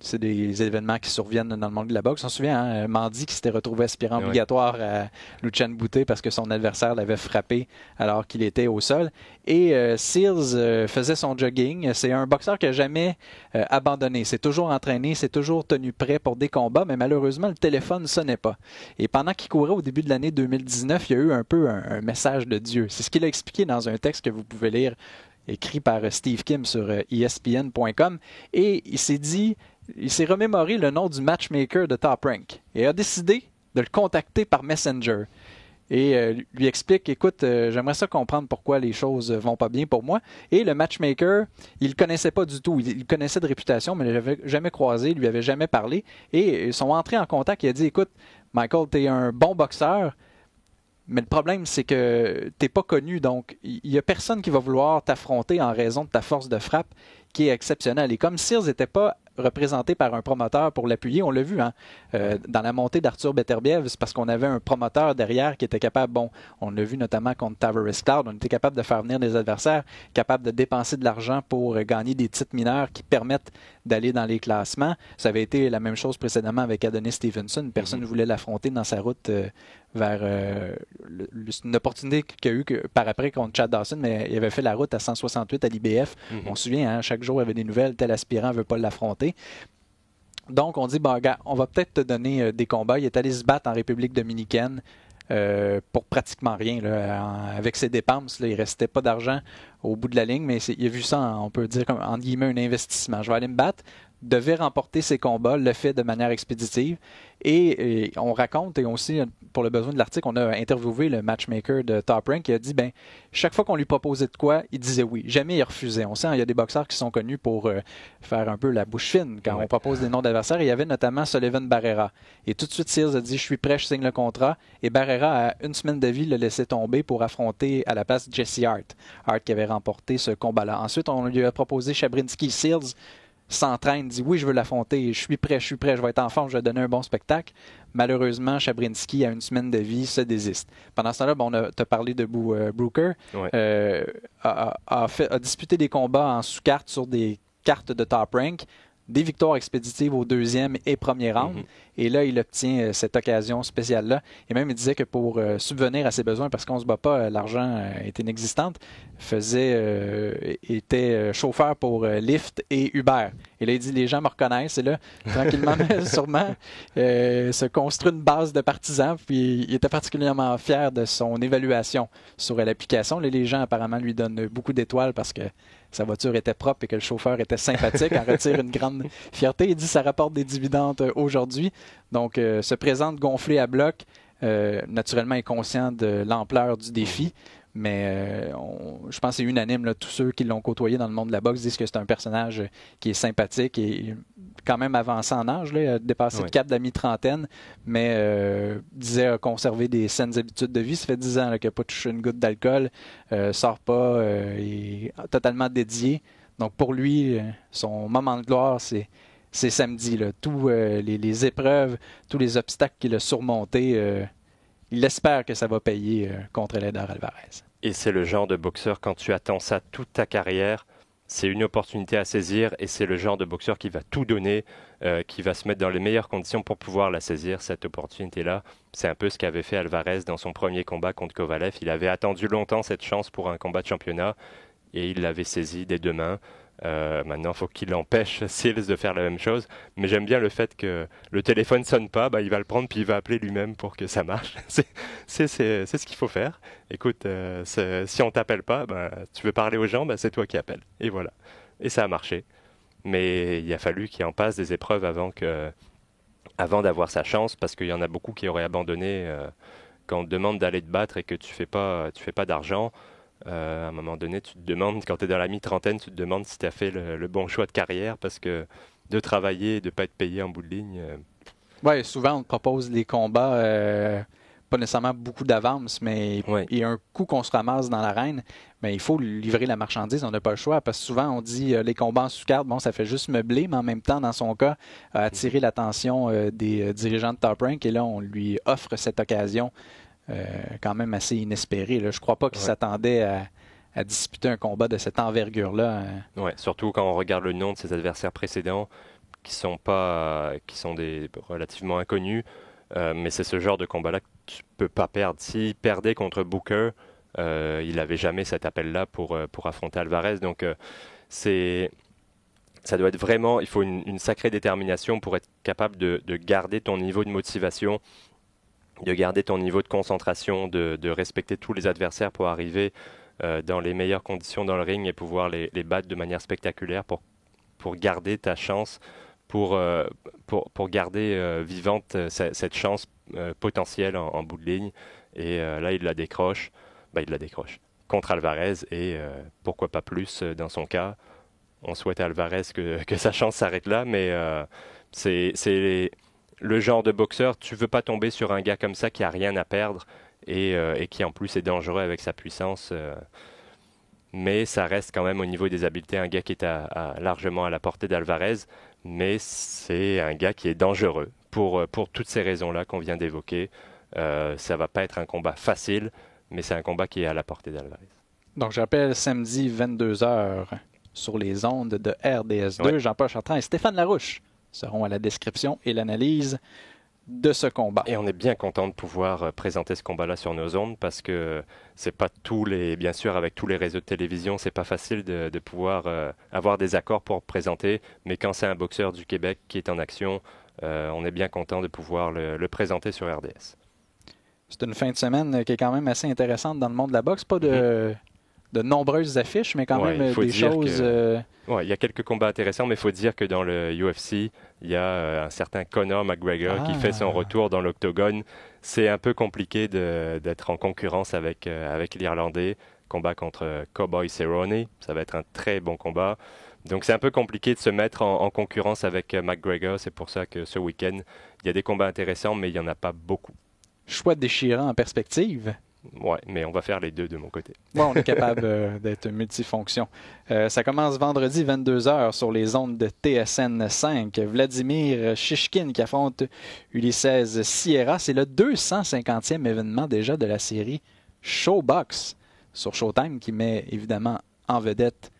Speaker 1: c'est des événements qui surviennent dans le monde de la boxe. On se souvient, Mandy qui s'était retrouvé aspirant obligatoire à Lucien Boutet parce que son adversaire l'avait frappé alors qu'il était au sol. Et Sears faisait son jogging. C'est un boxeur qui n'a jamais abandonné. C'est toujours entraîné, c'est toujours tenu prêt pour des combats, mais malheureusement, le téléphone ne sonnait pas. Et pendant qu'il courait au début de l'année 2019, il y a eu un peu un message de Dieu. C'est ce qu'il a expliqué dans un texte que vous pouvez lire écrit par Steve Kim sur ESPN.com, et il s'est remémoré le nom du matchmaker de Top Rank et a décidé de le contacter par Messenger. Et lui explique, écoute, j'aimerais ça comprendre pourquoi les choses vont pas bien pour moi. Et le matchmaker, il le connaissait pas du tout. Il connaissait de réputation, mais il ne l'avait jamais croisé, il lui avait jamais parlé. Et ils sont entrés en contact, il a dit, écoute, Michael, tu es un bon boxeur, mais le problème, c'est que tu n'es pas connu, donc il n'y a personne qui va vouloir t'affronter en raison de ta force de frappe qui est exceptionnelle. Et comme Sears n'était pas représenté par un promoteur pour l'appuyer, on l'a vu dans la montée d'Arthur Beterbiev, c'est parce qu'on avait un promoteur derrière qui était capable, on l'a vu notamment contre Tavares Cloud, on était capable de faire venir des adversaires, capable de dépenser de l'argent pour gagner des titres mineurs qui permettent d'aller dans les classements. Ça avait été la même chose précédemment avec Adonis Stevenson. Personne ne voulait l'affronter dans sa route vers une opportunité qu'il y a eu par après contre Chad Dawson, mais il avait fait la route à 168 à l'IBF. On se souvient, chaque jour il y avait des nouvelles, tel aspirant ne veut pas l'affronter. Donc on dit, regarde, on va peut-être te donner des combats. Il est allé se battre en République dominicaine pour pratiquement rien. Là, avec ses dépenses, là, il ne restait pas d'argent au bout de la ligne, mais il a vu ça, on peut dire, comme, entre guillemets, un investissement. Je vais aller me battre, devait remporter ses combats, le fait de manière expéditive. Et on raconte, et aussi, pour le besoin de l'article, on a interviewé le matchmaker de Top Rank qui a dit, chaque fois qu'on lui proposait de quoi, il disait oui. Jamais il refusait. On sait, il y a des boxeurs qui sont connus pour faire un peu la bouche fine quand on propose des noms d'adversaires. Il y avait notamment Sullivan Barrera. Et tout de suite, Sears a dit, je suis prêt, je signe le contrat. Et Barrera, à une semaine de vie, le laissait tomber pour affronter à la place Jesse Hart. Hart qui avait remporté ce combat-là. Ensuite, on lui a proposé Chabrinski. Sears s'entraîne, dit oui, je veux l'affronter, je suis prêt, je vais être en forme, je vais donner un bon spectacle. Malheureusement, Chabrinski, à une semaine de vie, se désiste. Pendant ce temps-là, tu as parlé de Brooker, a disputé des combats en sous-carte sur des cartes de Top Rank, des victoires expéditives au deuxième et premier round. Et là, il obtient cette occasion spéciale-là. Et même, il disait que pour subvenir à ses besoins, parce qu'on ne se bat pas, l'argent est inexistant, était chauffeur pour Lyft et Uber. Et là, il dit, les gens me reconnaissent. Et là, tranquillement, mais sûrement, se construit une base de partisans. Puis il était particulièrement fier de son évaluation sur l'application. Là, les gens, apparemment, lui donnent beaucoup d'étoiles parce que sa voiture était propre et que le chauffeur était sympathique, en retire une grande fierté. Il dit que ça rapporte des dividendes aujourd'hui. Donc, se présente gonflé à bloc, naturellement inconscient de l'ampleur du défi. Mais je pense que c'est unanime, là, tous ceux qui l'ont côtoyé dans le monde de la boxe disent que c'est un personnage qui est sympathique et quand même avancé en âge, là, il a dépassé le cap de la mi-trentaine, mais disait conserver des saines habitudes de vie. Ça fait 10 ans qu'il n'a pas touché une goutte d'alcool, sort pas, est totalement dédié. Donc pour lui, son moment de gloire, c'est samedi. Là. Tous les épreuves, tous les obstacles qu'il a surmontés, il espère que ça va payer contre Eleider Alvarez.
Speaker 2: Et c'est le genre de boxeur, quand tu attends ça toute ta carrière, c'est une opportunité à saisir et c'est le genre de boxeur qui va tout donner, qui va se mettre dans les meilleures conditions pour pouvoir la saisir, cette opportunité-là. C'est un peu ce qu'avait fait Alvarez dans son premier combat contre Kovalev. Il avait attendu longtemps cette chance pour un combat de championnat et il l'avait saisi des deux mains. Maintenant, il faut qu'il empêche Seals de faire la même chose. Mais j'aime bien le fait que le téléphone ne sonne pas, il va le prendre puis il va appeler lui-même pour que ça marche. C'est ce qu'il faut faire. Écoute, si on t'appelle pas, tu veux parler aux gens, c'est toi qui appelles. Et voilà. Et ça a marché. Mais il a fallu qu'il en passe des épreuves avant d'avoir sa chance, parce qu'il y en a beaucoup qui auraient abandonné quand on te demande d'aller te battre et que tu fais pas d'argent. À un moment donné, tu te demandes, quand tu es dans la mi-trentaine, tu te demandes si tu as fait le bon choix de carrière, parce que de travailler et de ne pas être payé en bout de ligne.
Speaker 1: Oui, souvent on te propose des combats, pas nécessairement beaucoup d'avance, mais il y a un coup qu'on se ramasse dans l'arène, mais il faut livrer la marchandise, on n'a pas le choix, parce que souvent on dit les combats en sous-carte, ça fait juste meubler, mais en même temps, dans son cas, attirer l'attention des dirigeants de Top Rank, et là on lui offre cette occasion quand même assez inespéré. Là. Je ne crois pas qu'il s'attendait à disputer un combat de cette envergure-là.
Speaker 2: Ouais, surtout quand on regarde le nom de ses adversaires précédents, qui sont relativement inconnus. Mais c'est ce genre de combat-là que tu ne peux pas perdre. S'il perdait contre Booker, il n'avait jamais cet appel-là pour affronter Alvarez. Donc ça doit être vraiment, il faut une sacrée détermination pour être capable de garder ton niveau de motivation, de garder ton niveau de concentration, de respecter tous les adversaires pour arriver dans les meilleures conditions dans le ring et pouvoir les battre de manière spectaculaire pour garder ta chance, pour garder vivante cette chance potentielle en bout de ligne. Et là, il la décroche. Il la décroche contre Alvarez et pourquoi pas plus dans son cas. On souhaite à Alvarez que sa chance s'arrête là, mais c'est le genre de boxeur, tu veux pas tomber sur un gars comme ça qui a rien à perdre et qui en plus est dangereux avec sa puissance. Mais ça reste quand même au niveau des habiletés un gars qui est largement à la portée d'Alvarez, mais c'est un gars qui est dangereux pour toutes ces raisons-là qu'on vient d'évoquer. Ça va pas être un combat facile, mais c'est un combat qui est à la portée d'Alvarez.
Speaker 1: Donc j'appelle samedi 22h sur les ondes de RDS2. Jean-Paul Chartrand et Stéphane Larouche seront à la description et l'analyse de ce combat.
Speaker 2: Et on est bien content de pouvoir présenter ce combat-là sur nos ondes parce que c'est pas bien sûr avec tous les réseaux de télévision, c'est pas facile de pouvoir avoir des accords pour présenter, mais quand c'est un boxeur du Québec qui est en action, on est bien content de pouvoir le présenter sur RDS.
Speaker 1: C'est une fin de semaine qui est quand même assez intéressante dans le monde de la boxe, pas de nombreuses affiches, mais quand même des choses...
Speaker 2: il y a quelques combats intéressants, mais il faut dire que dans le UFC, il y a un certain Conor McGregor qui fait son retour dans l'octogone. C'est un peu compliqué d'être en concurrence avec l'Irlandais. Combat contre Cowboy Cerrone, ça va être un très bon combat. Donc c'est un peu compliqué de se mettre en concurrence avec McGregor. C'est pour ça que ce week-end, il y a des combats intéressants, mais il n'y en a pas beaucoup.
Speaker 1: Choix déchirant en perspective.
Speaker 2: Ouais, mais on va faire les deux de mon côté.
Speaker 1: On est capable d'être multifonction. Ça commence vendredi 22h sur les ondes de TSN 5. Vladimir Shishkin qui affronte Ulysses Sierra. C'est le 250e événement déjà de la série Showbox sur Showtime qui met évidemment en vedette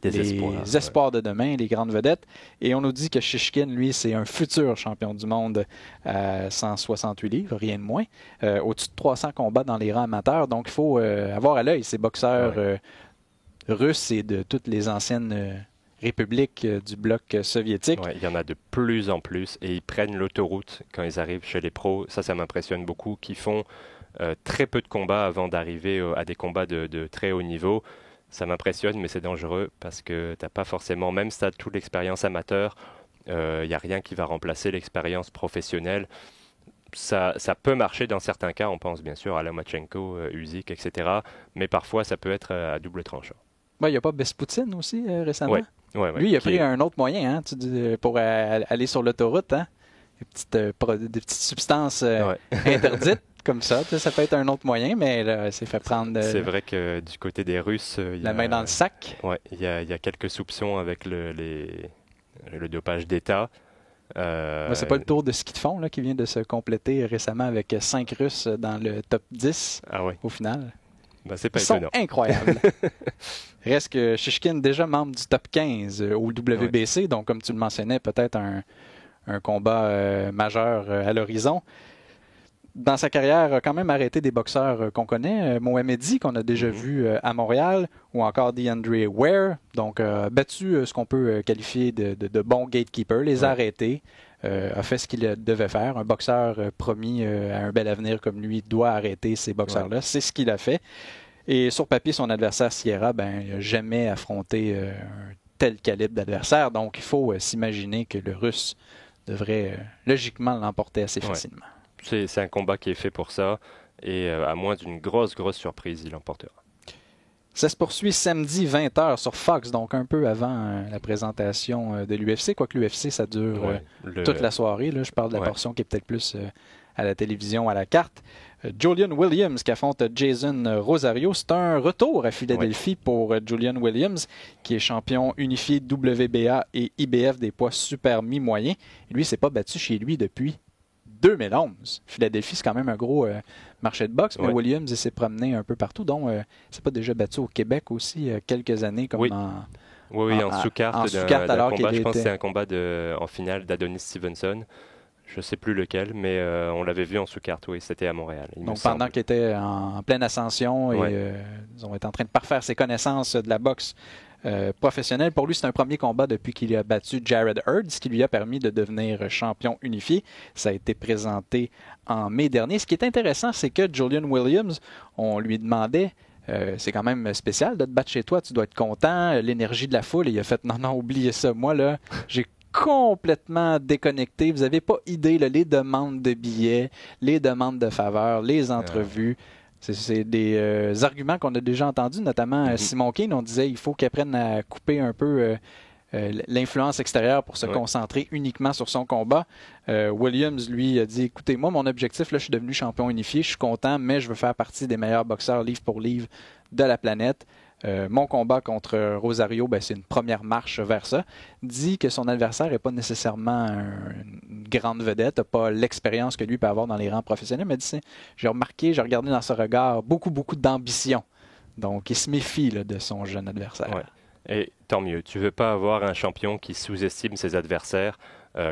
Speaker 1: les espoirs de demain, les grandes vedettes. Et on nous dit que Shishkin, lui, c'est un futur champion du monde à 168 livres, rien de moins. Au-dessus de 300 combats dans les rangs amateurs. Donc, il faut avoir à l'œil ces boxeurs russes et de toutes les anciennes républiques du bloc soviétique.
Speaker 2: Il y en a de plus en plus et ils prennent l'autoroute quand ils arrivent chez les pros. Ça m'impressionne beaucoup, qui font très peu de combats avant d'arriver à des combats de très haut niveau. Ça m'impressionne, mais c'est dangereux parce que tu n'as pas forcément, même si tu as toute l'expérience amateur, il n'y a rien qui va remplacer l'expérience professionnelle. Ça peut marcher dans certains cas, on pense bien sûr à Lomachenko, Usyk, etc. Mais parfois, ça peut être à double tranchant.
Speaker 1: Il n'y a pas Bespoutine aussi récemment?
Speaker 2: Oui.
Speaker 1: Lui, il a pris un autre moyen pour aller sur l'autoroute. Des petites substances interdites. Comme ça peut être un autre moyen, mais là, c'est fait prendre...
Speaker 2: C'est vrai que du côté des Russes...
Speaker 1: la main dans le sac.
Speaker 2: Oui, il y a quelques soupçons avec le dopage d'État.
Speaker 1: C'est pas le tour de ski de fond qui vient de se compléter récemment avec 5 Russes dans le top 10 au final.
Speaker 2: C'est pas
Speaker 1: Ils sont
Speaker 2: étonnant.
Speaker 1: incroyables. Reste que Shishkin, déjà membre du top 15 au WBC, donc comme tu le mentionnais, peut-être un combat majeur à l'horizon. Dans sa carrière, a quand même arrêté des boxeurs qu'on connaît. Mohamedi, qu'on a déjà vu à Montréal, ou encore DeAndre Ware. Donc, battu ce qu'on peut qualifier de bon gatekeeper, les a arrêtés, a fait ce qu'il devait faire. Un boxeur promis à un bel avenir comme lui doit arrêter ces boxeurs-là. C'est ce qu'il a fait. Et sur papier, son adversaire Sierra, il n'a jamais affronté un tel calibre d'adversaire. Donc, il faut s'imaginer que le Russe devrait logiquement l'emporter assez facilement.
Speaker 2: C'est un combat qui est fait pour ça. Et à moins d'une grosse surprise, il l'emportera.
Speaker 1: Ça se poursuit samedi 20h sur Fox, donc un peu avant la présentation de l'UFC. Quoique l'UFC, ça dure toute la soirée. Là. Je parle de la portion qui est peut-être plus à la télévision, à la carte. Julian Williams qui affronte Jason Rosario. C'est un retour à Philadelphie pour Julian Williams, qui est champion unifié WBA et IBF des poids super mi-moyens. Lui, il ne s'est pas battu chez lui depuis 2011. Philadelphie, c'est quand même un gros marché de boxe, mais Williams, il s'est promené un peu partout. Donc, il s'est pas déjà battu au Québec aussi il y a quelques années, comme en
Speaker 2: sous-carte.
Speaker 1: Alors
Speaker 2: combat, je pense que c'est un combat en finale d'Adonis Stevenson. Je ne sais plus lequel, mais on l'avait vu en sous-carte, c'était à Montréal.
Speaker 1: Donc, pendant qu'il était en pleine ascension et ils ont été en train de parfaire ses connaissances de la boxe professionnelle. Pour lui, c'est un premier combat depuis qu'il a battu Jared Hurd, ce qui lui a permis de devenir champion unifié. Ça a été présenté en mai dernier. Ce qui est intéressant, c'est que Julian Williams, on lui demandait, c'est quand même spécial de te battre chez toi, tu dois être content, l'énergie de la foule, et il a fait non, oubliez ça, moi là, j'ai complètement déconnecté. Vous n'avez pas idée, là, les demandes de billets, les demandes de faveurs, les entrevues. C'est des arguments qu'on a déjà entendus, notamment Simon Keane. On disait qu'il faut qu'il apprenne à couper un peu l'influence extérieure pour se concentrer uniquement sur son combat. Williams, lui, a dit, écoutez, moi, mon objectif, là, je suis devenu champion unifié, je suis content, mais je veux faire partie des meilleurs boxeurs livre pour livre de la planète. Mon combat contre Rosario, c'est une première marche vers ça. Dit que son adversaire n'est pas nécessairement une grande vedette, n'a pas l'expérience que lui peut avoir dans les rangs professionnels, mais dit, j'ai remarqué, j'ai regardé dans ce regard beaucoup d'ambition. Donc, il se méfie là, de son jeune adversaire.
Speaker 2: Ouais. Et tant mieux. Tu ne veux pas avoir un champion qui sous-estime ses adversaires.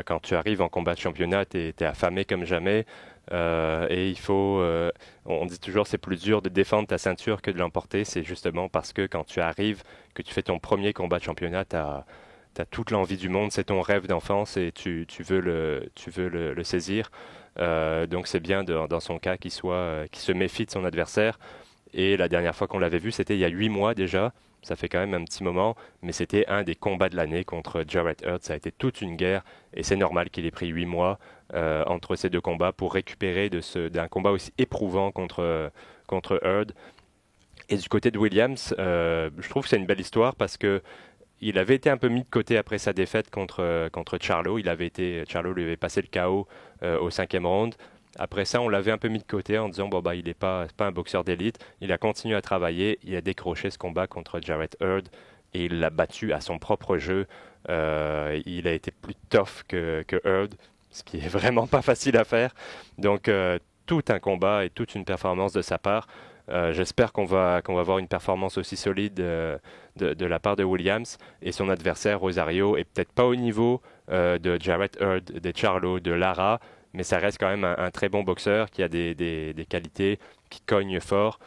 Speaker 2: Quand tu arrives en combat de championnat, tu es affamé comme jamais. Et il faut, on dit toujours c'est plus dur de défendre ta ceinture que de l'emporter. C'est justement parce que quand tu arrives, que tu fais ton premier combat de championnat, tu as toute l'envie du monde, c'est ton rêve d'enfance et tu veux le saisir. Donc c'est bien dans son cas qu'il se méfie de son adversaire. Et la dernière fois qu'on l'avait vu, c'était il y a 8 mois déjà. Ça fait quand même un petit moment, mais c'était un des combats de l'année contre Jared Hurd. Ça a été toute une guerre et c'est normal qu'il ait pris 8 mois entre ces deux combats pour récupérer d'un combat aussi éprouvant contre Hurd. Et du côté de Williams, je trouve que c'est une belle histoire parce que il avait été un peu mis de côté après sa défaite contre Charlo. Charlo lui avait passé le KO au 5e round. Après ça, on l'avait un peu mis de côté en disant il n'est pas un boxeur d'élite. Il a continué à travailler, il a décroché ce combat contre Jared Hurd et il l'a battu à son propre jeu. Il a été plus tough que Hurd, ce qui est vraiment pas facile à faire. Donc tout un combat et toute une performance de sa part. J'espère qu'on va avoir une performance aussi solide de la part de Williams, et son adversaire Rosario est peut-être pas au niveau de Jared Hurd, de Charlo, de Lara, mais ça reste quand même un très bon boxeur qui a des qualités, qui cogne fort.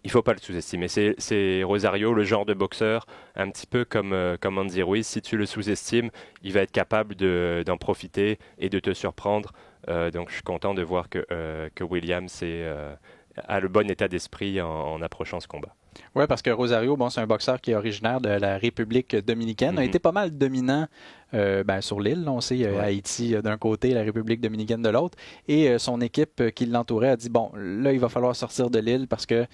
Speaker 2: Il ne faut pas le sous-estimer. C'est Rosario, le genre de boxeur, un petit peu comme Andy Ruiz. Si tu le sous-estimes, il va être capable d'en profiter et de te surprendre. Donc je suis content de voir que Williams a le bon état d'esprit en approchant ce combat.
Speaker 1: Oui, parce que Rosario, c'est un boxeur qui est originaire de la République dominicaine, a été pas mal dominant sur l'île. On sait Haïti d'un côté, la République dominicaine de l'autre. Et son équipe qui l'entourait a dit, là, il va falloir sortir de l'île parce que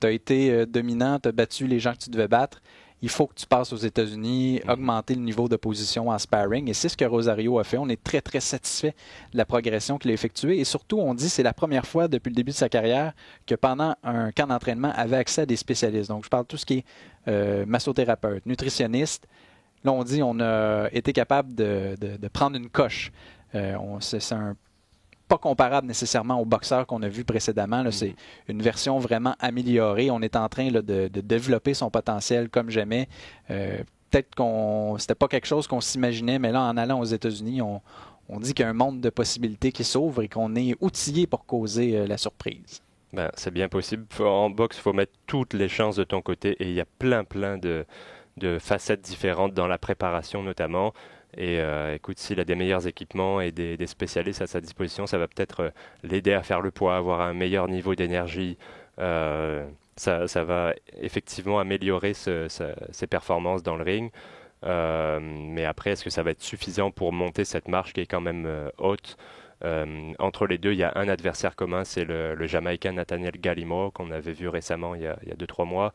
Speaker 1: tu as été dominant, tu as battu les gens que tu devais battre. Il faut que tu passes aux États-Unis, augmenter le niveau de position en sparring. Et c'est ce que Rosario a fait. On est très, très satisfait de la progression qu'il a effectuée. Et surtout, on dit que c'est la première fois depuis le début de sa carrière que pendant un camp d'entraînement, avait accès à des spécialistes. Donc, je parle de tout ce qui est massothérapeute, nutritionniste. Là, on dit qu'on a été capable de prendre une coche. C'est pas comparable nécessairement au boxeur qu'on a vu précédemment. Là, c'est une version vraiment améliorée. On est en train là, de développer son potentiel comme jamais. Peut-être qu'on c'était pas quelque chose qu'on s'imaginait, mais là, en allant aux États-Unis, on dit qu'il y a un monde de possibilités qui s'ouvre et qu'on est outillé pour causer la surprise.
Speaker 2: Ben, c'est bien possible. En boxe, il faut mettre toutes les chances de ton côté et il y a plein de facettes différentes dans la préparation notamment. Et écoute, s'il a des meilleurs équipements et des spécialistes à sa disposition, ça va peut-être l'aider à faire le poids, avoir un meilleur niveau d'énergie. Ça va effectivement améliorer ses performances dans le ring. Mais après, est-ce que ça va être suffisant pour monter cette marche qui est quand même haute? Entre les deux, il y a un adversaire commun, c'est le Jamaïcain Nathaniel Gallimore qu'on avait vu récemment il y a 2-3 mois.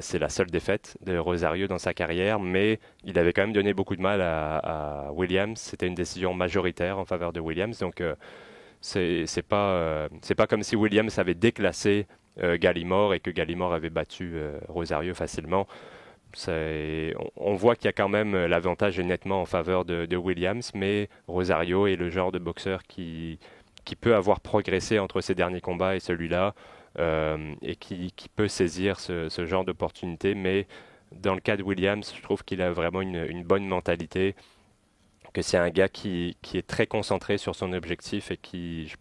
Speaker 2: C'est la seule défaite de Rosario dans sa carrière, mais il avait quand même donné beaucoup de mal à Williams. C'était une décision majoritaire en faveur de Williams, donc c'est pas comme si Williams avait déclassé Gallimore et que Gallimore avait battu Rosario facilement. On voit qu'il y a quand même l'avantage est nettement en faveur de Williams, mais Rosario est le genre de boxeur qui peut avoir progressé entre ses derniers combats et celui-là, et qui peut saisir ce genre d'opportunité. Mais dans le cas de Williams, je trouve qu'il a vraiment une bonne mentalité, que c'est un gars qui est très concentré sur son objectif et qui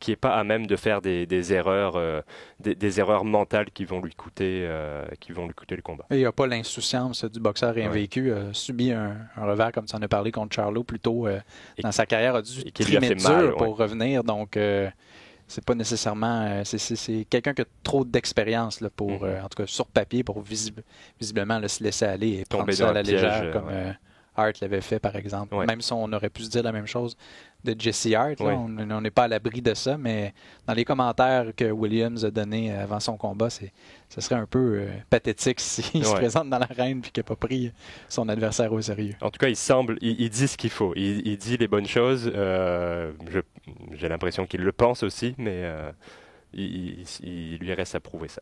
Speaker 2: est pas à même de faire des erreurs, des erreurs mentales qui vont lui coûter le combat.
Speaker 1: Et il n'y a pas l'insouciance du boxeur invaincu. Il a subi un revers, comme tu en as parlé, contre Charlo plus tôt dans sa carrière, a dû trimer dur pour revenir. Donc, c'est pas nécessairement... c'est quelqu'un qui a trop d'expérience là, pour, en tout cas sur papier, pour visiblement là, se laisser aller et
Speaker 2: tomber
Speaker 1: prendre ça à la légère,
Speaker 2: piège,
Speaker 1: comme Hart l'avait fait, par exemple. Même si on aurait pu se dire la même chose de Jesse Hart. Là, on n'est pas à l'abri de ça, mais dans les commentaires que Williams a donnés avant son combat, ce serait un peu pathétique s'il se présente dans l'arène et qu'il n'a pas pris son adversaire au sérieux.
Speaker 2: En tout cas, il dit ce qu'il faut. Il dit les bonnes choses. J'ai l'impression qu'il le pense aussi, mais il lui reste à prouver ça.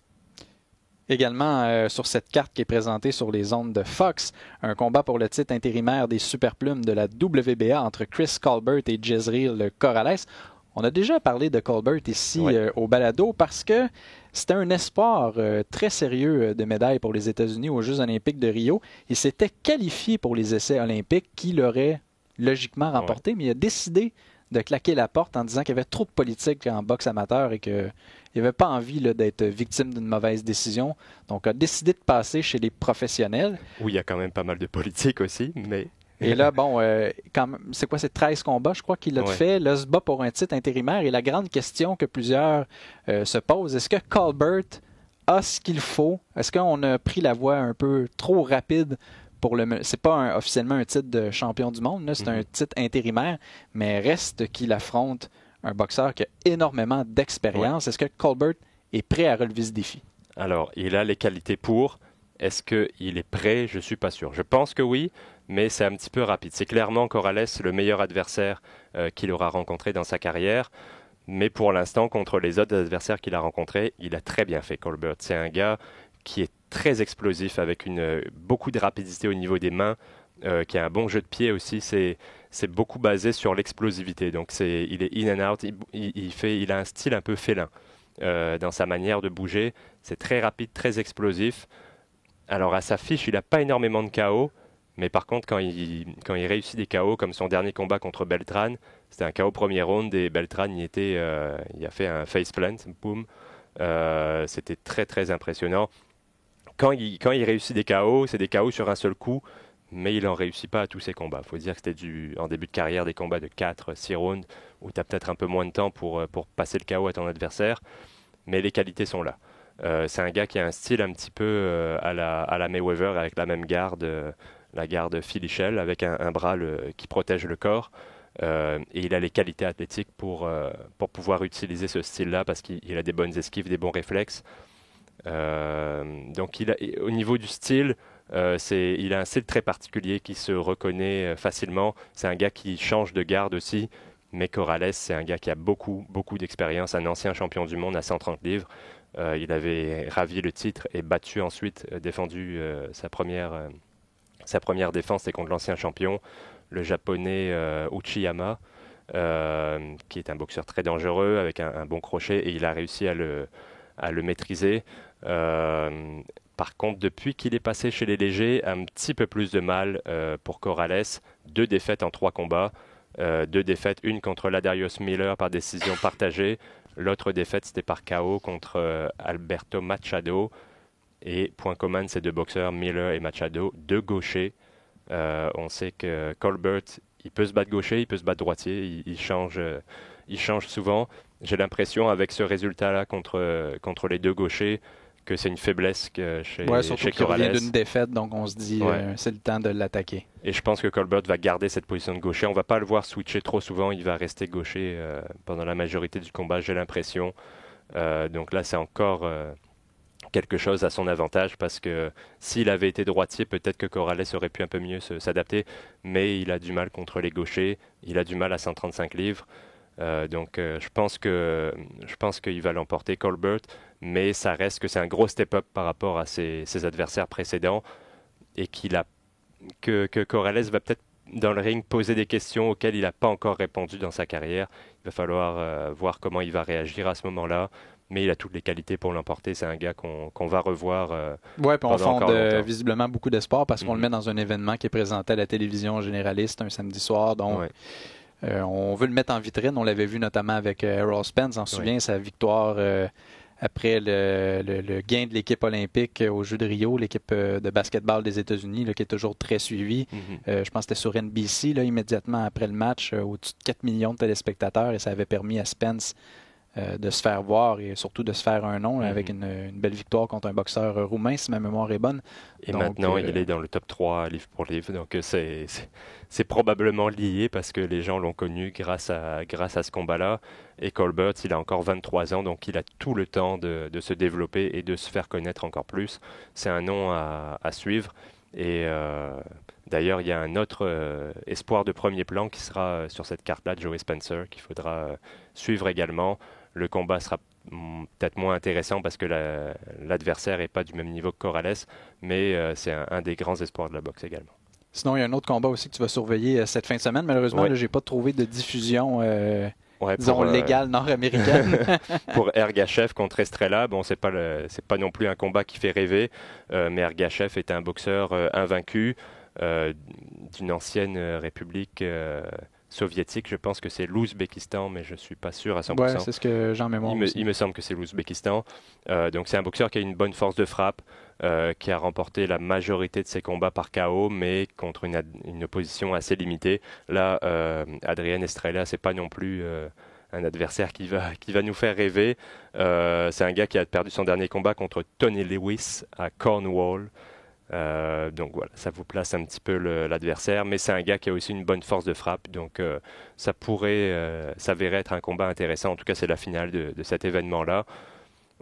Speaker 1: Également, sur cette carte qui est présentée sur les ondes de Fox, un combat pour le titre intérimaire des Superplumes de la WBA entre Chris Colbert et Jezreel Corrales. On a déjà parlé de Colbert ici au balado parce que c'était un espoir très sérieux de médaille pour les États-Unis aux Jeux olympiques de Rio. Il s'était qualifié pour les essais olympiques qu'il aurait logiquement remporté, mais il a décidé de claquer la porte en disant qu'il y avait trop de politique en boxe amateur et qu'il n'avait pas envie là, d'être victime d'une mauvaise décision. Donc, a décidé de passer chez les professionnels.
Speaker 2: Oui, il y a quand même pas mal de politique aussi, mais...
Speaker 1: Et là, bon, c'est quoi, c'est 13 combats, je crois qu'il a fait. Là, se bat pour un titre intérimaire. Et la grande question que plusieurs se posent, est-ce que Colbert a ce qu'il faut? Est-ce qu'on a pris la voie un peu trop rapide pour c'est pas officiellement un titre de champion du monde, c'est un titre intérimaire, mais reste qu'il affronte un boxeur qui a énormément d'expérience. Est-ce que Colbert est prêt à relever ce défi?
Speaker 2: Alors, il a les qualités pour. Est-ce qu'il est prêt? Je ne suis pas sûr. Je pense que oui, mais c'est un petit peu rapide. C'est clairement Corrales le meilleur adversaire qu'il aura rencontré dans sa carrière. Mais pour l'instant, contre les autres adversaires qu'il a rencontrés, il a très bien fait, Colbert. C'est un gars qui est très explosif, avec beaucoup de rapidité au niveau des mains, qui a un bon jeu de pied aussi. C'est beaucoup basé sur l'explosivité. Donc il est in and out. Il a un style un peu félin dans sa manière de bouger. C'est très rapide, très explosif. Alors à sa fiche, il n'a pas énormément de KO. Mais par contre, quand il réussit des KO, comme son dernier combat contre Beltran, c'était un KO premier round et Beltran il a fait un faceplant, boum. C'était très très impressionnant. Quand il réussit des KO, c'est des KO sur un seul coup, mais il n'en réussit pas à tous ses combats. Il faut dire que c'était en début de carrière des combats de 4-6 rounds où tu as peut-être un peu moins de temps pour passer le KO à ton adversaire, mais les qualités sont là. C'est un gars qui a un style un petit peu à la Mayweather, avec la même garde, la garde Phil Michel, avec un bras qui protège le corps. Et il a les qualités athlétiques pour pouvoir utiliser ce style-là, parce qu'il a des bonnes esquives, des bons réflexes. Donc au niveau du style, il a un style très particulier qui se reconnaît facilement. C'est un gars qui change de garde aussi, mais Corrales, c'est un gars qui a beaucoup d'expérience, un ancien champion du monde à 130 livres. Il avait ravi le titre et battu ensuite, défendu sa première défense, c'est contre l'ancien champion, le japonais Uchiyama. qui est un boxeur très dangereux avec un bon crochet, et il a réussi à le maîtriser. Par contre, depuis qu'il est passé chez les légers, un petit peu plus de mal pour Corrales. 2 défaites en 3 combats. 2 défaites, une contre Ladarius Miller par décision partagée. L'autre défaite, c'était par KO contre Alberto Machado. Et point commun de ces 2 boxeurs, Miller et Machado, 2 gauchers. On sait que Colbert, il peut se battre gaucher, il peut se battre droitier. Il change souvent. J'ai l'impression, avec ce résultat-là contre les 2 gauchers, que c'est une faiblesse chez Corrales.
Speaker 1: Il revient d'une défaite, donc on se dit c'est le temps de l'attaquer.
Speaker 2: Et je pense que Colbert va garder cette position de gaucher. On ne va pas le voir switcher trop souvent. Il va rester gaucher pendant la majorité du combat, j'ai l'impression. Donc là, c'est encore quelque chose à son avantage, parce que s'il avait été droitier, peut-être que Corrales aurait pu un peu mieux s'adapter. Mais il a du mal contre les gauchers. Il a du mal à 135 livres. Donc je pense qu'il va l'emporter, Colbert, mais ça reste que c'est un gros step-up par rapport à ses adversaires précédents, et que Corrales va peut-être dans le ring poser des questions auxquelles il n'a pas encore répondu dans sa carrière. Il va falloir voir comment il va réagir à ce moment-là, mais il a toutes les qualités pour l'emporter. C'est un gars qu'on va revoir.
Speaker 1: Oui, puis on fonde visiblement beaucoup d'espoir, parce qu'on le met dans un événement qui est présenté à la télévision généraliste un samedi soir, donc... on veut le mettre en vitrine. On l'avait vu notamment avec Errol Spence. On se souvient, sa victoire après le gain de l'équipe olympique aux Jeux de Rio, l'équipe de basketball des États-Unis, qui est toujours très suivie. Je pense que c'était sur NBC, immédiatement après le match, au-dessus de 4 millions de téléspectateurs, et ça avait permis à Spence de se faire voir et surtout de se faire un nom avec une belle victoire contre un boxeur roumain, si ma mémoire est bonne.
Speaker 2: Et donc, maintenant, il est dans le top 3 livre pour livre. Donc, c'est probablement lié, parce que les gens l'ont connu grâce à ce combat-là. Et Colbert, il a encore 23 ans, donc il a tout le temps de se développer et de se faire connaître encore plus. C'est un nom à suivre. Et d'ailleurs, il y a un autre espoir de premier plan qui sera sur cette carte-là, Joey Spencer, qu'il faudra suivre également. Le combat sera peut-être moins intéressant parce que l'adversaire n'est pas du même niveau que Corrales, mais c'est un des grands espoirs de la boxe également.
Speaker 1: Sinon, il y a un autre combat aussi que tu vas surveiller cette fin de semaine. Malheureusement, je n'ai pas trouvé de diffusion disons légale nord-américaine.
Speaker 2: Pour Ergachev contre Estrella, bon, c'est pas non plus un combat qui fait rêver, mais Ergachev est un boxeur invaincu d'une ancienne république soviétique. Je pense que c'est l'Ouzbékistan, mais je ne suis pas sûr à 100%.
Speaker 1: Ouais, c'est ce que j'ai en mémoire.
Speaker 2: Il me semble que c'est l'Ouzbékistan. Donc c'est un boxeur qui a une bonne force de frappe, qui a remporté la majorité de ses combats par KO, mais contre une opposition assez limitée. Là, Adrien Estrella, c'est pas non plus un adversaire qui va nous faire rêver. C'est un gars qui a perdu son dernier combat contre Tony Lewis à Cornwall. Donc voilà, ça vous place un petit peu l'adversaire, mais c'est un gars qui a aussi une bonne force de frappe, donc ça pourrait s'avérer être un combat intéressant. En tout cas, c'est la finale de cet événement-là.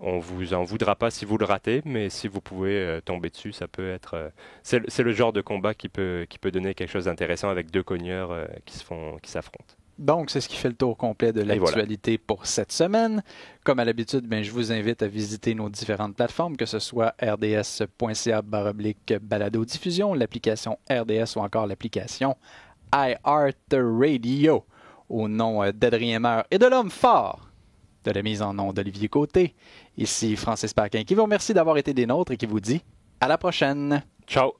Speaker 2: On vous en voudra pas si vous le ratez, mais si vous pouvez tomber dessus, ça peut être... c'est le genre de combat qui peut donner quelque chose d'intéressant, avec 2 cogneurs qui s'affrontent. Donc, c'est ce qui fait le tour complet de l'actualité pour cette semaine. Comme à l'habitude, je vous invite à visiter nos différentes plateformes, que ce soit rds.ca/balado-diffusion, l'application RDS ou encore l'application iHeartRadio. Au nom d'Adrien Meur et de l'homme fort de la mise en onde d'Olivier Côté, ici Francis Paquin qui vous remercie d'avoir été des nôtres et qui vous dit à la prochaine. Ciao!